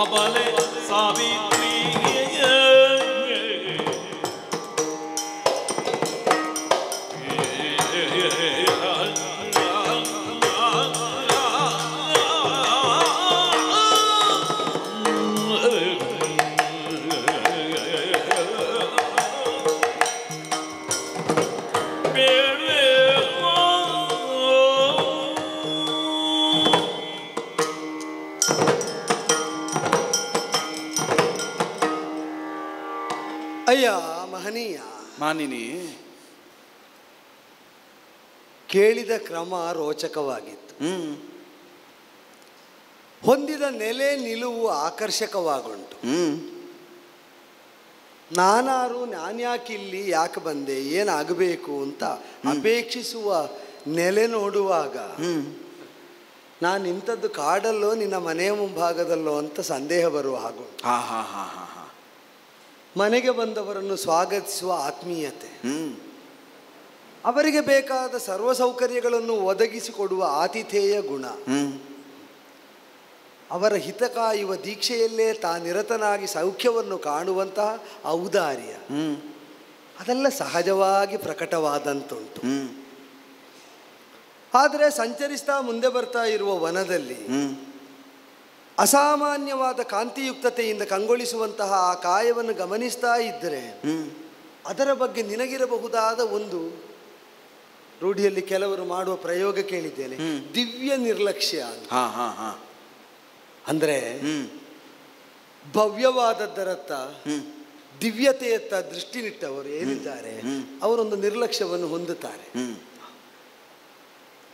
ಅಬಲೆ ಸಾವಿತ್ರಿ ದಿವ್ಯ ಮಹನೀಯ. ಮಾನಿನಿ, ಕೇಳಿದ ಕ್ರಮ ರೋಚಕವಾಗಿತ್ತು. ಹೊಂದಿದ ನೆಲೆ ನಿಲುವು ಆಕರ್ಷಕವಾಗುಂಟು. ನಾನ್ಯಾಕಿಲ್ಲಿ ಯಾಕೆ ಬಂದೆ, ಏನಾಗಬೇಕು ಅಂತ ಅಪೇಕ್ಷಿಸುವ ನೆಲೆ ನೋಡುವಾಗ ನಾನು ಇಂಥದ್ದು ಕಾಡಲ್ಲೋ ನಿನ್ನ ಮನೆಯ ಮುಂಭಾಗದಲ್ಲೋ ಅಂತ ಸಂದೇಹ ಬರುವ ಹಾಗೂ. ಮನೆಗೆ ಬಂದವರನ್ನು ಸ್ವಾಗತಿಸುವ ಆತ್ಮೀಯತೆ, ಅವರಿಗೆ ಬೇಕಾದ ಸರ್ವ ಸೌಕರ್ಯಗಳನ್ನು ಒದಗಿಸಿಕೊಡುವ ಆತಿಥೇಯ ಗುಣ, ಅವರ ಹಿತ ಕಾಯುವ ದೀಕ್ಷೆಯಲ್ಲೇ ತಾನಿರತನಾಗಿ ಸೌಖ್ಯವನ್ನು ಕಾಣುವಂತಹ ಔದಾರ್ಯ, ಅದೆಲ್ಲ ಸಹಜವಾಗಿ ಪ್ರಕಟವಾದಂತುಂಟು. ಆದರೆ ಸಂಚರಿಸ್ತಾ ಮುಂದೆ ಬರ್ತಾ ಇರುವ ವನದಲ್ಲಿ ಅಸಾಮಾನ್ಯವಾದ ಕಾಂತಿಯುಕ್ತತೆಯಿಂದ ಕಂಗೊಳಿಸುವಂತಹ ಆ ಕಾಯವನ್ನು ಗಮನಿಸ್ತಾ ಇದ್ದರೆ ಅದರ ಬಗ್ಗೆ ನಿನಗಿರಬಹುದಾದ ಒಂದು ರೂಢಿಯಲ್ಲಿ ಕೆಲವರು ಮಾಡುವ ಪ್ರಯೋಗ ಕೇಳಿದ್ದೇನೆ, ದಿವ್ಯ ನಿರ್ಲಕ್ಷ್ಯ ಅಂತ. ಅಂದರೆ ಭವ್ಯವಾದದ್ದರತ್ತ ದಿವ್ಯತೆಯತ್ತ ದೃಷ್ಟಿ ನಿಟ್ಟವರು ಏನಿದ್ದಾರೆ ಅವರೊಂದು ನಿರ್ಲಕ್ಷ್ಯವನ್ನು ಹೊಂದುತ್ತಾರೆ.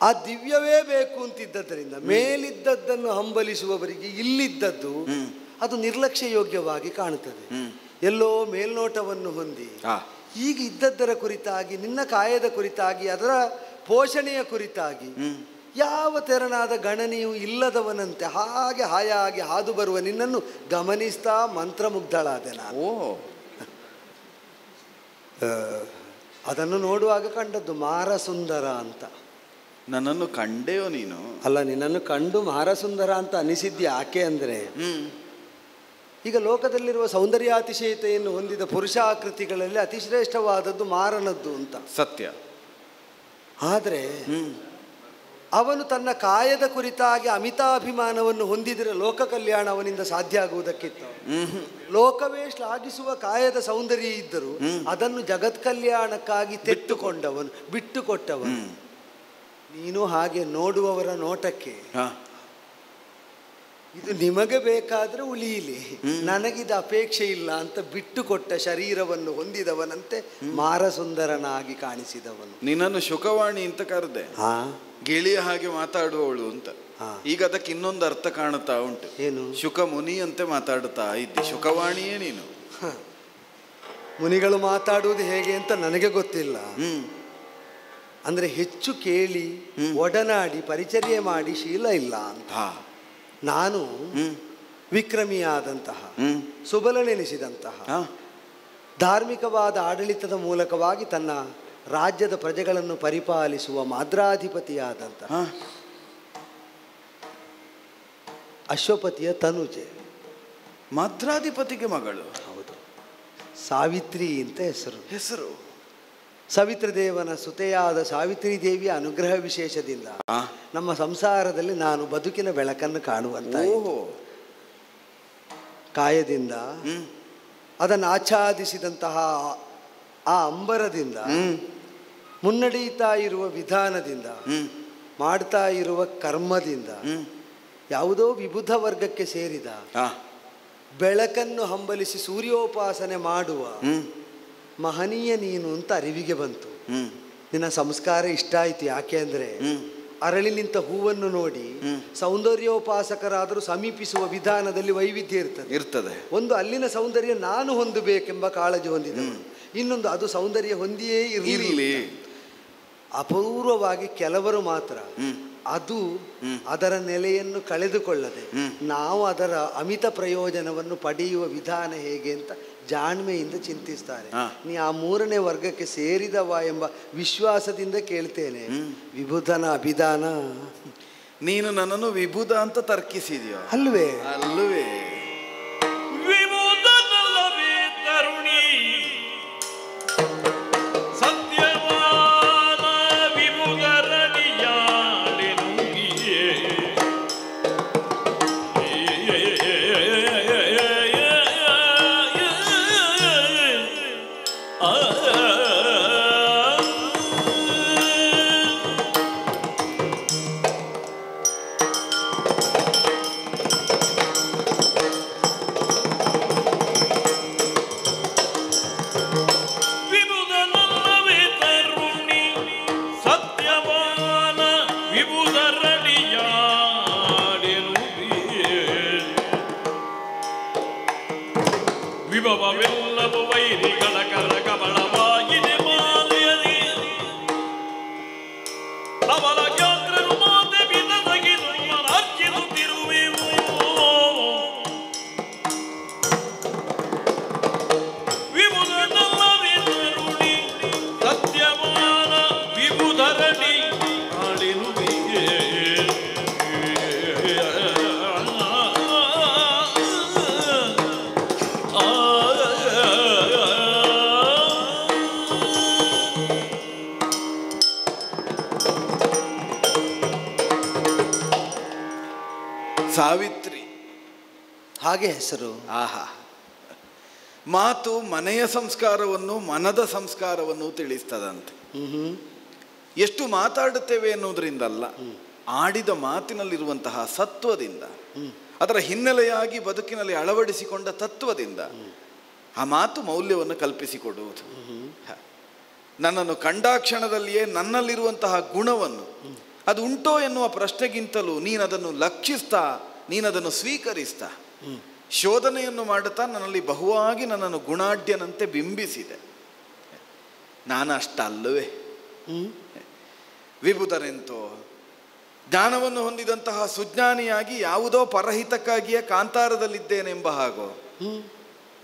ಆ ದಿವ್ಯವೇ ಬೇಕು ಅಂತಿದ್ದರಿಂದ ಮೇಲಿದ್ದದ್ದನ್ನು ಹಂಬಲಿಸುವವರಿಗೆ ಇಲ್ಲಿದ್ದದ್ದು ಅದು ನಿರ್ಲಕ್ಷ್ಯ ಯೋಗ್ಯವಾಗಿ ಕಾಣುತ್ತದೆ. ಎಲ್ಲೋ ಮೇಲ್ನೋಟವನ್ನು ಹೊಂದಿ ಈಗ ಇದ್ದದ್ದರ ಕುರಿತಾಗಿ, ನಿನ್ನ ಕಾಯದ ಕುರಿತಾಗಿ, ಅದರ ಪೋಷಣೆಯ ಕುರಿತಾಗಿ ಯಾವ ತೆರನಾದ ಗಣನೆಯೂ ಇಲ್ಲದವನಂತೆ ಹಾಗೆ ಹಾಯಾಗಿ ಹಾದು ಬರುವ ನಿನ್ನನ್ನು ಗಮನಿಸ್ತಾ ಮಂತ್ರಮುಗ್ಧಳಾದೆ ನಾನು. ಅದನ್ನು ನೋಡುವಾಗ ಕಂಡದ್ದು ಮಾರಸುಂದರ ಅಂತ. ನನ್ನನ್ನು ಕಂಡೆಯೋ ನೀನು? ಅಲ್ಲ, ನಿನ್ನನ್ನು ಕಂಡು ಮಾರಸುಂದರ ಅಂತ ಅನಿಸಿದ್ದೆ. ಯಾಕೆ ಅಂದರೆ ಈಗ ಲೋಕದಲ್ಲಿರುವ ಸೌಂದರ್ಯಾತಿಶಯತೆಯನ್ನು ಹೊಂದಿದ ಪುರುಷಾಕೃತಿಗಳಲ್ಲಿ ಅತಿಶ್ರೇಷ್ಠವಾದದ್ದು ಮಾರನದ್ದು ಅಂತ ಸತ್ಯ. ಆದರೆ ಅವನು ತನ್ನ ಕಾಯದ ಕುರಿತಾಗಿ ಅಮಿತಾಭಿಮಾನವನ್ನು ಹೊಂದಿದರೆ ಲೋಕ ಕಲ್ಯಾಣ ಅವನಿಂದ ಸಾಧ್ಯ ಆಗುವುದಕ್ಕಿತ್ತು. ಲೋಕವೇ ಶ್ಲಾಘಿಸುವ ಕಾಯದ ಸೌಂದರ್ಯ ಇದ್ದರೂ ಅದನ್ನು ಜಗತ್ ಕಲ್ಯಾಣಕ್ಕಾಗಿ ತೆತ್ತುಕೊಂಡವನು, ಬಿಟ್ಟುಕೊಟ್ಟವನು. ನೀನು ಹಾಗೆ ನೋಡುವವರ ನೋಟಕ್ಕೆ ಇದು ನಿಮಗೆ ಬೇಕಾದ್ರೆ ಉಳಿಯಲಿ, ನನಗಿದ ಅಪೇಕ್ಷೆ ಇಲ್ಲ ಅಂತ ಬಿಟ್ಟುಕೊಟ್ಟ ಶರೀರವನ್ನು ಹೊಂದಿದವನಂತೆ ಮಾರಸುಂದರನಾಗಿ ಕಾಣಿಸಿದವನು. ನಿನ್ನನ್ನು ಶುಕವಾಣಿ ಅಂತ ಕರೆದೆ, ಗಿಳಿಯ ಹಾಗೆ ಮಾತಾಡುವವಳು ಅಂತ. ಈಗ ಅದಕ್ಕೆ ಇನ್ನೊಂದು ಅರ್ಥ ಕಾಣುತ್ತಾ ಉಂಟು. ಏನು? ಶುಕ ಮುನಿ ಅಂತೆ ಮಾತಾಡುತ್ತಾ ಇದ್ದಿ, ಶುಕವಾಣಿಯೇ ನೀನು. ಮುನಿಗಳು ಮಾತಾಡುವುದು ಹೇಗೆ ಅಂತ ನನಗೆ ಗೊತ್ತಿಲ್ಲ. ಅಂದ್ರೆ ಹೆಚ್ಚು ಕೇಳಿ ಒಡನಾಡಿ ಪರಿಚರ್ಯೆ ಮಾಡಿ ಶೀಲ ಇಲ್ಲ ಅಂತ. ನಾನು ವಿಕ್ರಮಿಯಾದಂತಹ, ಸುಬಲನೆನಿಸಿದಂತಹ, ಧಾರ್ಮಿಕವಾದ ಆಡಳಿತದ ಮೂಲಕವಾಗಿ ತನ್ನ ರಾಜ್ಯದ ಪ್ರಜೆಗಳನ್ನು ಪರಿಪಾಲಿಸುವ ಮಾದ್ರಾಧಿಪತಿಯಾದಂತಹ ಅಶ್ವಪತಿಯ ತನುಜೆ. ಮಾದ್ರಾಧಿಪತಿಗೆ ಮಗಳು? ಹೌದು, ಸಾವಿತ್ರಿ ಅಂತ ಹೆಸರು. ಸವಿತೃದೇವನ ಸುತೆಯಾದ ಸಾವಿತ್ರಿ ದೇವಿಯ ಅನುಗ್ರಹ ವಿಶೇಷದಿಂದ ನಮ್ಮ ಸಂಸಾರದಲ್ಲಿ ನಾನು ಬದುಕಿನ ಬೆಳಕನ್ನು ಕಾಣುವಂತ ಕಾಯದಿಂದ, ಅದನ್ನು ಆಚ್ಛಾದಿಸಿದಂತಹ ಆ ಅಂಬರದಿಂದ, ಮುನ್ನಡೆಯುತ್ತಾ ಇರುವ ವಿಧಾನದಿಂದ, ಮಾಡ್ತಾ ಇರುವ ಕರ್ಮದಿಂದ ಯಾವುದೋ ವಿಬುಧ ವರ್ಗಕ್ಕೆ ಸೇರಿದ ಬೆಳಕನ್ನು ಹಂಬಲಿಸಿ ಸೂರ್ಯೋಪಾಸನೆ ಮಾಡುವ ಮಹನೀಯ ನೀನು ಅಂತ ಅರಿವಿಗೆ ಬಂತು. ನಿನ್ನ ಸಂಸ್ಕಾರ ಇಷ್ಟ ಆಯ್ತು. ಯಾಕೆ ಅಂದರೆ ಅರಳಿ ನಿಂತ ಹೂವನ್ನು ನೋಡಿ ಸೌಂದರ್ಯೋಪಾಸಕರಾದರೂ ಸಮೀಪಿಸುವ ವಿಧಾನದಲ್ಲಿ ವೈವಿಧ್ಯ ಇರ್ತದೆ. ಒಂದು ಅಲ್ಲಿನ ಸೌಂದರ್ಯ ನಾನು ಹೊಂದಬೇಕೆಂಬ ಕಾಳಜಿ ಹೊಂದಿದವನು, ಇನ್ನೊಂದು ಅದು ಸೌಂದರ್ಯ ಹೊಂದಿಯೇ ಇರಲಿ. ಅಪೂರ್ವವಾಗಿ ಕೆಲವರು ಮಾತ್ರ ಅದು ಅದರ ನೆಲೆಯನ್ನು ಕಳೆದುಕೊಳ್ಳದೆ ನಾವು ಅದರ ಅಮಿತ ಪ್ರಯೋಜನವನ್ನು ಪಡೆಯುವ ವಿಧಾನ ಹೇಗೆ ಅಂತ ಜಾಣ್ಮೆಯಿಂದ ಚಿಂತಿಸ್ತಾರೆ. ನೀ ಆ ಮೂರನೇ ವರ್ಗಕ್ಕೆ ಸೇರಿದವ ಎಂಬ ವಿಶ್ವಾಸದಿಂದ ಕೇಳ್ತೇನೆ. ವಿಭುಧನ ಅಭಿಧಾನ. ನೀನು ನನ್ನನ್ನು ವಿಭುಧ ಅಂತ ತರ್ಕಿಸಿದ್ಯೋ? ಅಲ್ವೇ? ಅಲ್ವೇ? ವಿಭುಧನಲ್ಲವೇ ತರುಣಿ, ಸತ್ಯವಾದ ವಿಭುಧರಡಿಯಾಳೆನುಂಗಿಯೇ ವಿಭವವೆಲ್ಲವೂ ವೈರಿಗಳ ಕರಕಮಲವಾಗಿದೆ ಮಾಲೆಯಲಿ ಅವರ ಗಾತ್ರರು ಮಾತೆ ಬಿದಗಿದು ಅರ್ಚಿಸುತ್ತಿರುವೆವು ವಿಭುಧನಲ್ಲವೇ ತರುಣಿ ಸತ್ಯವಾನ ವಿಭುಧರಣಿ ಆಳಿನುವಿಗೆ ಸಾವಿತ್ರಿ ಹಾಗೆ ಹೆಸರು. ಆಹಾ, ಮಾತು ಮನೆಯ ಸಂಸ್ಕಾರವನ್ನು ಮನದ ಸಂಸ್ಕಾರವನ್ನು ತಿಳಿಸ್ತದಂತೆ. ಎಷ್ಟು ಮಾತಾಡುತ್ತೇವೆ ಎನ್ನುವುದರಿಂದಲ್ಲ, ಆಡಿದ ಮಾತಿನಲ್ಲಿರುವಂತಹ ಸತ್ವದಿಂದ, ಅದರ ಹಿನ್ನೆಲೆಯಾಗಿ ಬದುಕಿನಲ್ಲಿ ಅಳವಡಿಸಿಕೊಂಡ ತತ್ವದಿಂದ ಆ ಮಾತು ಮೌಲ್ಯವನ್ನು ಕಲ್ಪಿಸಿಕೊಡುವುದು. ನನ್ನನ್ನು ಕಂಡಾಕ್ಷಣದಲ್ಲಿಯೇ ನನ್ನಲ್ಲಿರುವಂತಹ ಗುಣವನ್ನು ಅದು ಉಂಟೋ ಎನ್ನುವ ಪ್ರಶ್ನೆಗಿಂತಲೂ ನೀನದನ್ನು ಲಕ್ಷಿಸ್ತಾ, ನೀನದನ್ನು ಸ್ವೀಕರಿಸ್ತಾ, ಶೋಧನೆಯನ್ನು ಮಾಡುತ್ತಾ ನನ್ನಲ್ಲಿ ಬಹುವಾಗಿ ನನ್ನನ್ನು ಗುಣಾಢ್ಯನಂತೆ ಬಿಂಬಿಸಿದೆ. ನಾನು ಅಷ್ಟಲ್ಲವೇ? ವಿಭುಧನೆಂತೋ ಜ್ಞಾನವನ್ನು ಹೊಂದಿದಂತಹ ಸುಜ್ಞಾನಿಯಾಗಿ ಯಾವುದೋ ಪರಹಿತಕ್ಕಾಗಿಯೇ ಕಾಂತಾರದಲ್ಲಿದ್ದೇನೆಂಬ ಹಾಗೋ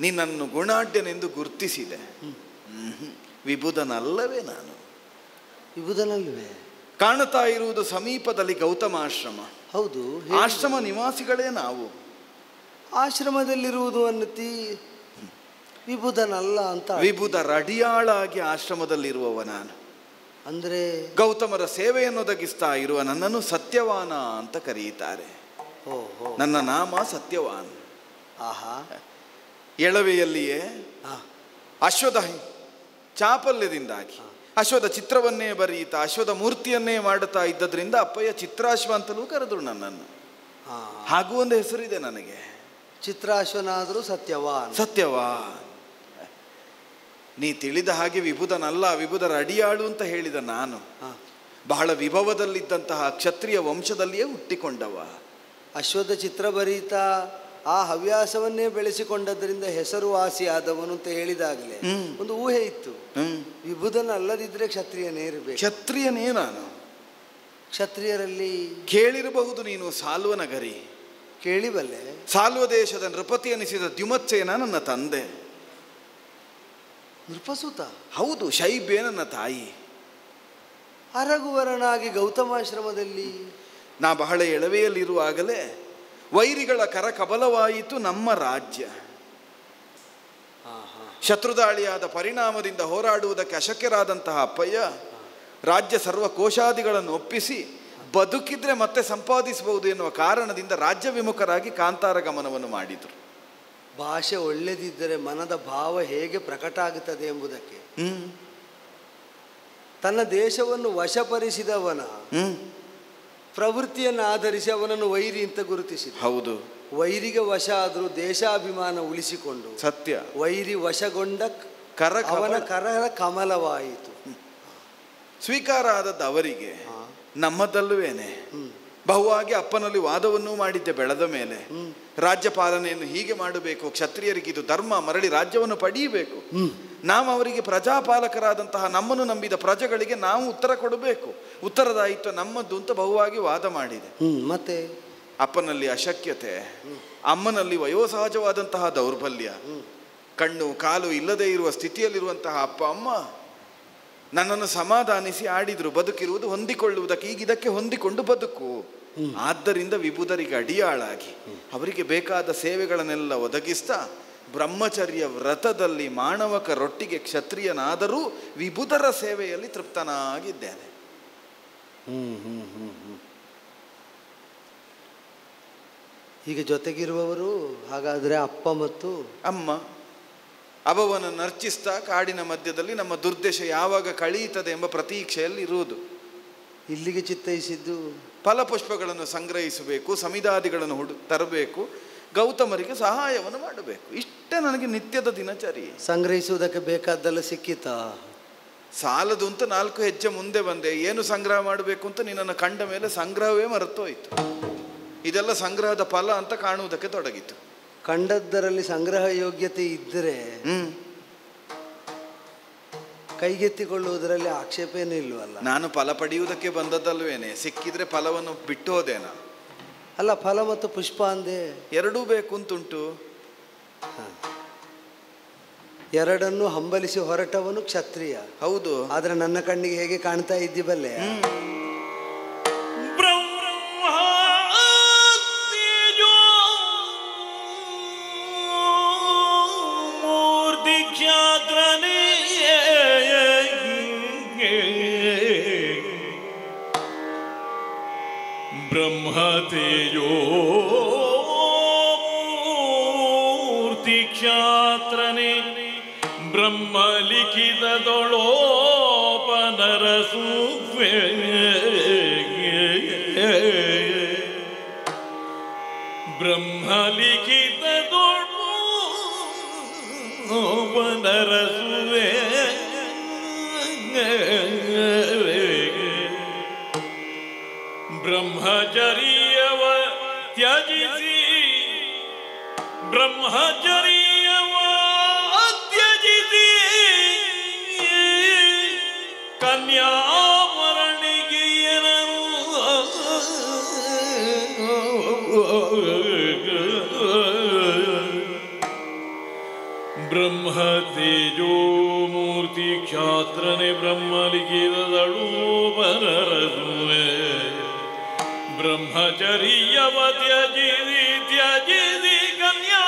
ನಿನ್ನನ್ನು ಗುಣಾಢ್ಯನೆಂದು ಗುರುತಿಸಿದೆ. ವಿಭುಧನಲ್ಲವೇ ನಾನು? ವಿಭುಧನಲ್ವೇ? ಕಾಣುತ್ತಾ ಇರುವುದು ಸಮೀಪದಲ್ಲಿ ಗೌತಮಾಶ್ರಮ. ಹೌದು, ಆಶ್ರಮ ನಿವಾಸಿಗಳೇ ನಾವು. ಆಶ್ರಮದಲ್ಲಿರುವುದು ಅನ್ನತಿ ವಿಭುಧನಲ್ಲ ಅಂತ. ವಿಭುಧರಡಿಯಾಳಾಗಿ ಆಶ್ರಮದಲ್ಲಿರುವವ ನಾನು. ಅಂದರೆ ಗೌತಮರ ಸೇವೆಯನ್ನು ಒದಗಿಸ್ತಾ ಇರುವ ನನ್ನನ್ನು ಸತ್ಯವಾನ ಅಂತ ಕರೆಯುತ್ತಾರೆ. ನನ್ನ ನಾಮ ಸತ್ಯವಾನ್. ಆಹಾ, ಎಳವೆಯಲ್ಲಿಯೇ ಅಶ್ವದ ಚಾಪಲ್ಯದಿಂದಾಗಿ ಅಶ್ವದ ಚಿತ್ರವನ್ನೇ ಬರೆಯುತ್ತಾ ಅಶ್ವದ ಮೂರ್ತಿಯನ್ನೇ ಮಾಡುತ್ತಾ ಇದ್ದದ್ರಿಂದ ಅಪ್ಪಯ್ಯ ಚಿತ್ರಾಶ್ವ ಅಂತಲೂ ಕರೆದ್ರು ನನ್ನನ್ನು. ಹಾಗೂ ಒಂದು ಹೆಸರಿದೆ ನನಗೆ, ಚಿತ್ರಾಶ್ವನಾದರೂ ಸತ್ಯವಾನ್. ಸತ್ಯವಾನ್. ನೀ ತಿಳಿದ ಹಾಗೆ ವಿಭುಧನಲ್ಲ, ವಿಭುಧರ ಅಡಿಯಾಳು ಅಂತ ಹೇಳಿದ ನಾನು ಬಹಳ ವಿಭವದಲ್ಲಿದ್ದಂತಹ ಕ್ಷತ್ರಿಯ ವಂಶದಲ್ಲಿಯೇ ಹುಟ್ಟಿಕೊಂಡವ. ಅಶ್ವದ ಚಿತ್ರ ಬರೀತಾ ಆ ಹವ್ಯಾಸವನ್ನೇ ಬೆಳೆಸಿಕೊಂಡದ್ರಿಂದ ಹೆಸರು ವಾಸಿಯಾದವನು ಅಂತ ಹೇಳಿದಾಗಲೇ ಒಂದು ಊಹೆ ಇತ್ತು. ವಿಭುಧನ ಅಲ್ಲದಿದ್ರೆ ಕ್ಷತ್ರಿಯನೇ ಇರಬೇಕು. ಕ್ಷತ್ರಿಯನೇ ನಾನು. ಕ್ಷತ್ರಿಯರಲ್ಲಿ ಕೇಳಿರಬಹುದು ನೀನು ಸಾಲ್ವ ನಗರಿ. ಕೇಳಿಬಲ್ಲೆ. ಸಾಲ್ವ ದೇಶದ ನೃಪತಿ ಎನಿಸಿದ ದ್ಯುಮತ್ಸೇನ ನನ್ನ ತಂದೆ. ನೃಪಸೂತ? ಹೌದು, ಶೈಬ್ಯ ನನ್ನ ತಾಯಿ. ಅರಗುವರನಾಗಿ ಗೌತಮಾಶ್ರಮದಲ್ಲಿ ನಾ ಬಹಳ ಎಳವೆಯಲ್ಲಿರುವಾಗಲೇ ವೈರಿಗಳ ಕರ ಕಬಲವಾಯಿತು ನಮ್ಮ ರಾಜ್ಯ. ಶತ್ರುದಾಳಿಯಾದ ಪರಿಣಾಮದಿಂದ ಹೋರಾಡುವುದಕ್ಕೆ ಅಶಕ್ಯರಾದಂತಹ ಅಪ್ಪಯ್ಯ ರಾಜ್ಯ ಸರ್ವ ಕೋಶಾದಿಗಳನ್ನು ಒಪ್ಪಿಸಿ ಬದುಕಿದ್ರೆ ಮತ್ತೆ ಸಂಪಾದಿಸಬಹುದು ಎನ್ನುವ ಕಾರಣದಿಂದ ರಾಜ್ಯ ವಿಮುಖರಾಗಿ ಕಾಂತಾರ ಗಮನವನ್ನು ಮಾಡಿದರು. ಭಾಷೆ ಒಳ್ಳೆದಿದ್ದರೆ ಮನದ ಭಾವ ಹೇಗೆ ಪ್ರಕಟ ಆಗುತ್ತದೆ ಎಂಬುದಕ್ಕೆ ತನ್ನ ದೇಶವನ್ನು ವಶಪಡಿಸಿದವನ ಪ್ರವೃತ್ತಿಯನ್ನು ಆಧರಿಸಿ ಅವನನ್ನು ವೈರಿ ಅಂತ ಗುರುತಿಸಿದ. ಹೌದು, ವೈರಿಗೆ ವಶ ಆದರೂ ದೇಶಾಭಿಮಾನ ಉಳಿಸಿಕೊಂಡು ಸತ್ಯ. ವೈರಿ ವಶಗೊಂಡ ಅವನ ಕರ ಕಮಲವಾಯಿತು. ಸ್ವೀಕಾರ ಆದದ್ದು ಅವರಿಗೆ, ನಮ್ಮದಲ್ಲವೇನೆ. ಬಹುವಾಗಿ ಅಪ್ಪನಲ್ಲಿ ವಾದವನ್ನೂ ಮಾಡಿದ್ದೆ ಬೆಳೆದ ಮೇಲೆ. ರಾಜ್ಯ ಪಾಲನೆಯನ್ನು ಹೀಗೆ ಮಾಡಬೇಕು, ಕ್ಷತ್ರಿಯರಿಗೆ ಇದು ಧರ್ಮ, ಮರಳಿ ರಾಜ್ಯವನ್ನು ಪಡೆಯಬೇಕು. ನಾವು ಅವರಿಗೆ ಪ್ರಜಾಪಾಲಕರಾದಂತಹ ನಮ್ಮನ್ನು ನಂಬಿದ ಪ್ರಜೆಗಳಿಗೆ ನಾವು ಉತ್ತರ ಕೊಡಬೇಕು, ಉತ್ತರದಾಯಿತ್ವ ನಮ್ಮದ್ದು ಅಂತ ಬಹುವಾಗಿ ವಾದ ಮಾಡಿದೆ. ಮತ್ತೆ ಅಪ್ಪನಲ್ಲಿ ಅಶಕ್ಯತೆ, ಅಮ್ಮನಲ್ಲಿ ವಯೋಸಹಜವಾದಂತಹ ದೌರ್ಬಲ್ಯ, ಕಣ್ಣು ಕಾಲು ಇಲ್ಲದೆ ಇರುವ ಸ್ಥಿತಿಯಲ್ಲಿರುವಂತಹ ಅಪ್ಪ ಅಮ್ಮ ನನ್ನನ್ನು ಸಮಾಧಾನಿಸಿ ಆಡಿದ್ರು. ಬದುಕಿರುವುದು ಹೊಂದಿಕೊಳ್ಳುವುದಕ್ಕೆ, ಈಗ ಇದಕ್ಕೆ ಹೊಂದಿಕೊಂಡು ಬದುಕು. ಆದ್ದರಿಂದ ವಿಭುಧರಿಗೆ ಅಡಿಯಾಳಾಗಿ ಅವರಿಗೆ ಬೇಕಾದ ಸೇವೆಗಳನ್ನೆಲ್ಲ ಒದಗಿಸ್ತಾ ಬ್ರಹ್ಮಚರ್ಯ ವ್ರತದಲ್ಲಿ ಮಾನವಕರೊಟ್ಟಿಗೆ ಕ್ಷತ್ರಿಯನಾದರೂ ವಿಭುಧರ ಸೇವೆಯಲ್ಲಿ ತೃಪ್ತನಾಗಿದ್ದೇನೆ. ಈಗ ಜೊತೆಗಿರುವವರು ಹಾಗಾದರೆ ಅಪ್ಪ ಮತ್ತು ಅಮ್ಮ. ಅವನನ್ನು ಅರ್ಚಿಸ್ತಾ ಕಾಡಿನ ಮಧ್ಯದಲ್ಲಿ ನಮ್ಮ ದುರ್ದಶೆ ಯಾವಾಗ ಕಳೆಯುತ್ತದೆ ಎಂಬ ಪ್ರತೀಕ್ಷೆಯಲ್ಲಿ ಇರುವುದು. ಇಲ್ಲಿಗೆ ಚಿತ್ತೈಸಿದ್ದು ಫಲಪುಷ್ಪಗಳನ್ನು ಸಂಗ್ರಹಿಸಬೇಕು, ಸಮಿದಾದಿಗಳನ್ನು ತರಬೇಕು, ಗೌತಮರಿಗೆ ಸಹಾಯವನ್ನು ಮಾಡಬೇಕು. ಇಷ್ಟೇ ನನಗೆ ನಿತ್ಯದ ದಿನಚರಿ. ಸಂಗ್ರಹಿಸುವುದಕ್ಕೆ ಬೇಕಾದ್ದೆಲ್ಲ ಸಿಕ್ಕಿತಾ? ಸಾಲದು ಅಂತ 4 ಹೆಜ್ಜೆ ಮುಂದೆ ಬಂದೆ. ಏನು ಸಂಗ್ರಹ ಮಾಡಬೇಕು ಅಂತ ನಿನ್ನನ್ನು ಕಂಡ ಮೇಲೆ ಸಂಗ್ರಹವೇ ಮರೆತೋಯ್ತು. ಇದೆಲ್ಲ ಸಂಗ್ರಹದ ಫಲ ಅಂತ ಕಾಣುವುದಕ್ಕೆ ತೊಡಗಿತು. ಕಂಡದ್ದರಲ್ಲಿ ಸಂಗ್ರಹ ಯೋಗ್ಯತೆ ಇದ್ದರೆ ಕೈಗೆತ್ತಿಕೊಳ್ಳುವುದರಲ್ಲಿ ಆಕ್ಷೇಪ ಏನೂ ಇಲ್ವಲ್ಲ. ನಾನು ಫಲ ಪಡೆಯುವುದಕ್ಕೆ ಬಂದದ್ದಲ್ವೇನೆ, ಸಿಕ್ಕಿದ್ರೆ ಫಲವನ್ನು ಬಿಟ್ಟು ಹೋದೇನ? ಅಲ್ಲ, ಫಲ ಮತ್ತು ಪುಷ್ಪ ಅಂದೆ ಎರಡೂ ಬೇಕು ಅಂತುಂಟು. ಎರಡನ್ನು ಹಂಬಲಿಸಿ ಹೊರಟವನು ಕ್ಷತ್ರಿಯ. ಹೌದು. ಆದ್ರೆ ನನ್ನ ಕಣ್ಣಿಗೆ ಹೇಗೆ ಕಾಣ್ತಾ ಇದ್ದೀವಲ್ಲೇ, ಬ್ರಹ್ಮತೇಜೋ ಮೂರ್ತಿ ಕ್ಷಾತ್ರನೇ ಬ್ರಹ್ಮಲಿಖಿತದೊಳೋಪನರಸೂಕ್ಷ್ಮೇ ಬ್ರಹ್ಮಲಿಖಿತದೊಳೋಪನರಸುವೆ ಬ್ರಹ್ಮಚರ್ಯವ ತ್ಯಜಿಸಿ ಬ್ರಹ್ಮಚರ್ಯವ ತ್ಯಜಿಸಿ ಕನ್ಯಾವರಣಿಗೆ ಬ್ರಹ್ಮತೇಜೋ ಮೂರ್ತಿ ಕ್ಷಾತ್ರನೆ ಬ್ರಹ್ಮಲಿಖಿತದಳೋಪನರಸುವೆ ಬ್ರಹ್ಮಚರ್ಯವ ತ್ಯಜಿಸಿ ತ್ಯಜಿಸಿ ಕನ್ಯಾ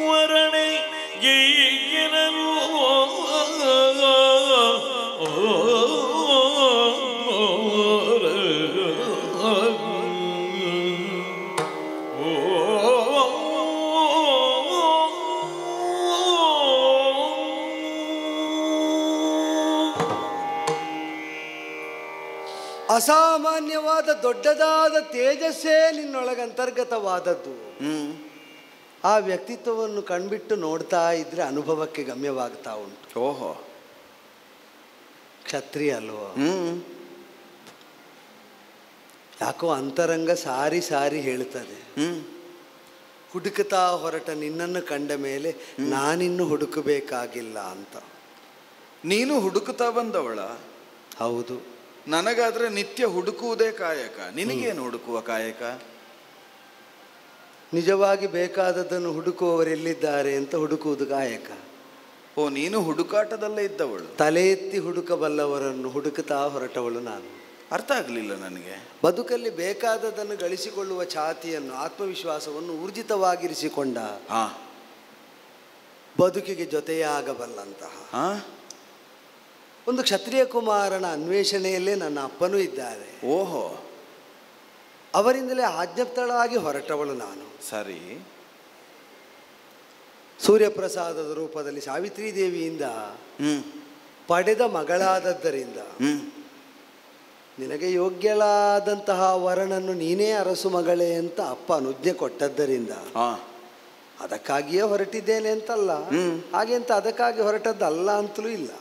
ವರಣೆ ಗೀಗಿನರು ಅಸಾಮಾನ್ಯವಾದ ದೊಡ್ಡದಾದ ತೇಜಸ್ಸೇ ನಿನ್ನೊಳಗಂತರ್ಗತವಾದದ್ದು. ಆ ವ್ಯಕ್ತಿತ್ವವನ್ನು ಕಣ್ಬಿಟ್ಟು ನೋಡ್ತಾ ಇದ್ರೆ ಅನುಭವಕ್ಕೆ ಗಮ್ಯವಾಗ್ತಾ ಉಂಟು. ಓಹೋ, ಕ್ಷತ್ರಿಯ ಅಲ್ವೋ? ಯಾಕೋ ಅಂತರಂಗ ಸಾರಿ ಸಾರಿ ಹೇಳ್ತದೆ. ಹುಡುಕುತ್ತಾ ಹೊರಟ ನಿನ್ನನ್ನು ಕಂಡ ಮೇಲೆ ನಾನಿನ್ನು ಹುಡುಕಬೇಕಾಗಿಲ್ಲ ಅಂತ. ನೀನು ಹುಡುಕುತ್ತಾ ಬಂದವಳ? ಹೌದು. ನನಗಾದ್ರೆ ನಿತ್ಯ ಹುಡುಕುವುದೇ ಕಾಯಕ. ನಿನಗೇನು ಹುಡುಕುವ ಕಾಯಕ? ನಿಜವಾಗಿ ಬೇಕಾದದ್ದನ್ನು ಹುಡುಕುವವರೆಲ್ಲಿದ್ದಾರೆ ಅಂತ ಹುಡುಕುವುದು ಕಾಯಕ. ಓ, ನೀನು ಹುಡುಕಾಟದಲ್ಲೇ ಇದ್ದವಳು. ತಲೆ ಎತ್ತಿ ಹುಡುಕಬಲ್ಲವರನ್ನು ಹುಡುಕುತ್ತಾ ಹೊರಟವಳು ನಾನು. ಅರ್ಥ ಆಗಲಿಲ್ಲ ನನಗೆ. ಬದುಕಲ್ಲಿ ಬೇಕಾದದನ್ನು ಗಳಿಸಿಕೊಳ್ಳುವ ಛಾತಿಯನ್ನು, ಆತ್ಮವಿಶ್ವಾಸವನ್ನು ಊರ್ಜಿತವಾಗಿರಿಸಿಕೊಂಡ ಬದುಕಿಗೆ ಜೊತೆಯಾಗಬಲ್ಲಂತಹ ಒಂದು ಕ್ಷತ್ರಿಯ ಕುಮಾರನ ಅನ್ವೇಷಣೆಯಲ್ಲೇ ನನ್ನ ಅಪ್ಪನೂ ಇದ್ದಾರೆ. ಓಹೋ, ಅವರಿಂದಲೇ ಆಜ್ಞಪ್ತಳಾಗಿ ಹೊರಟವಳು ನಾನು. ಸರಿ. ಸೂರ್ಯಪ್ರಸಾದದ ರೂಪದಲ್ಲಿ ಸಾವಿತ್ರಿ ದೇವಿಯಿಂದ ಪಡೆದ ಮಗಳಾದದ್ದರಿಂದ ನಿನಗೆ ಯೋಗ್ಯಳಾದಂತಹ ವರನನ್ನು ನೀನೇ ಅರಸು ಮಗಳೇ ಅಂತ ಅಪ್ಪ ಅನುಜ್ಞೆ ಕೊಟ್ಟದ್ದರಿಂದ ಅದಕ್ಕಾಗಿಯೇ ಹೊರಟಿದ್ದೇನೆ ಅಂತಲ್ಲ, ಹಾಗೆ ಅಂತ ಅದಕ್ಕಾಗಿ ಹೊರಟದ್ದಲ್ಲ ಅಂತಲೂ ಇಲ್ಲ.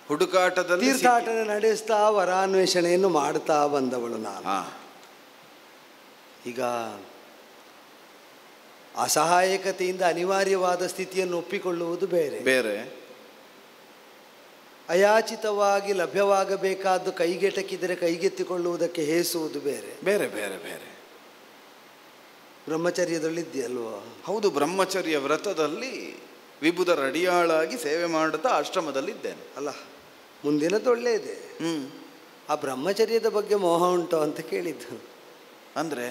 ಹುಡುಕಾಟದಲ್ಲಿ ತೀರ್ಥಾಟನೆ ನಡೆಸ್ತಾ ವರಾನ್ವೇಷಣೆಯನ್ನು ಮಾಡ್ತಾ ಬಂದವಳು ನಾನು. ಈಗ ಅಸಹಾಯಕತೆಯಿಂದ ಅನಿವಾರ್ಯವಾದ ಸ್ಥಿತಿಯನ್ನು ಒಪ್ಪಿಕೊಳ್ಳುವುದು ಬೇರೆ ಬೇರೆ. ಅಯಾಚಿತವಾಗಿ ಲಭ್ಯವಾಗಬೇಕಾದ್ದು ಕೈಗೆಟಕಿದರೆ ಕೈಗೆತ್ತಿಕೊಳ್ಳುವುದಕ್ಕೆ ಹೇಸುವುದು ಬೇರೆ ಬೇರೆ ಬೇರೆ ಬೇರೆ. ಬ್ರಹ್ಮಚರ್ಯದಲ್ಲಿದ್ದೀಯಲ್ವೋ? ಹೌದು, ಬ್ರಹ್ಮಚರ್ಯ ವ್ರತದಲ್ಲಿ ವಿಬುಧರ ಅಡಿಯಾಳಾಗಿ ಸೇವೆ ಮಾಡುತ್ತಾ ಆಶ್ರಮದಲ್ಲಿದ್ದೇನೆ. ಅಲ್ಲ, ಮುಂದಿನದು ಒಳ್ಳೆಯದೇ. ಆ ಬ್ರಹ್ಮಚರ್ಯದ ಬಗ್ಗೆ ಮೋಹ ಉಂಟು ಅಂತ ಕೇಳಿದ್ದು. ಅಂದ್ರೆ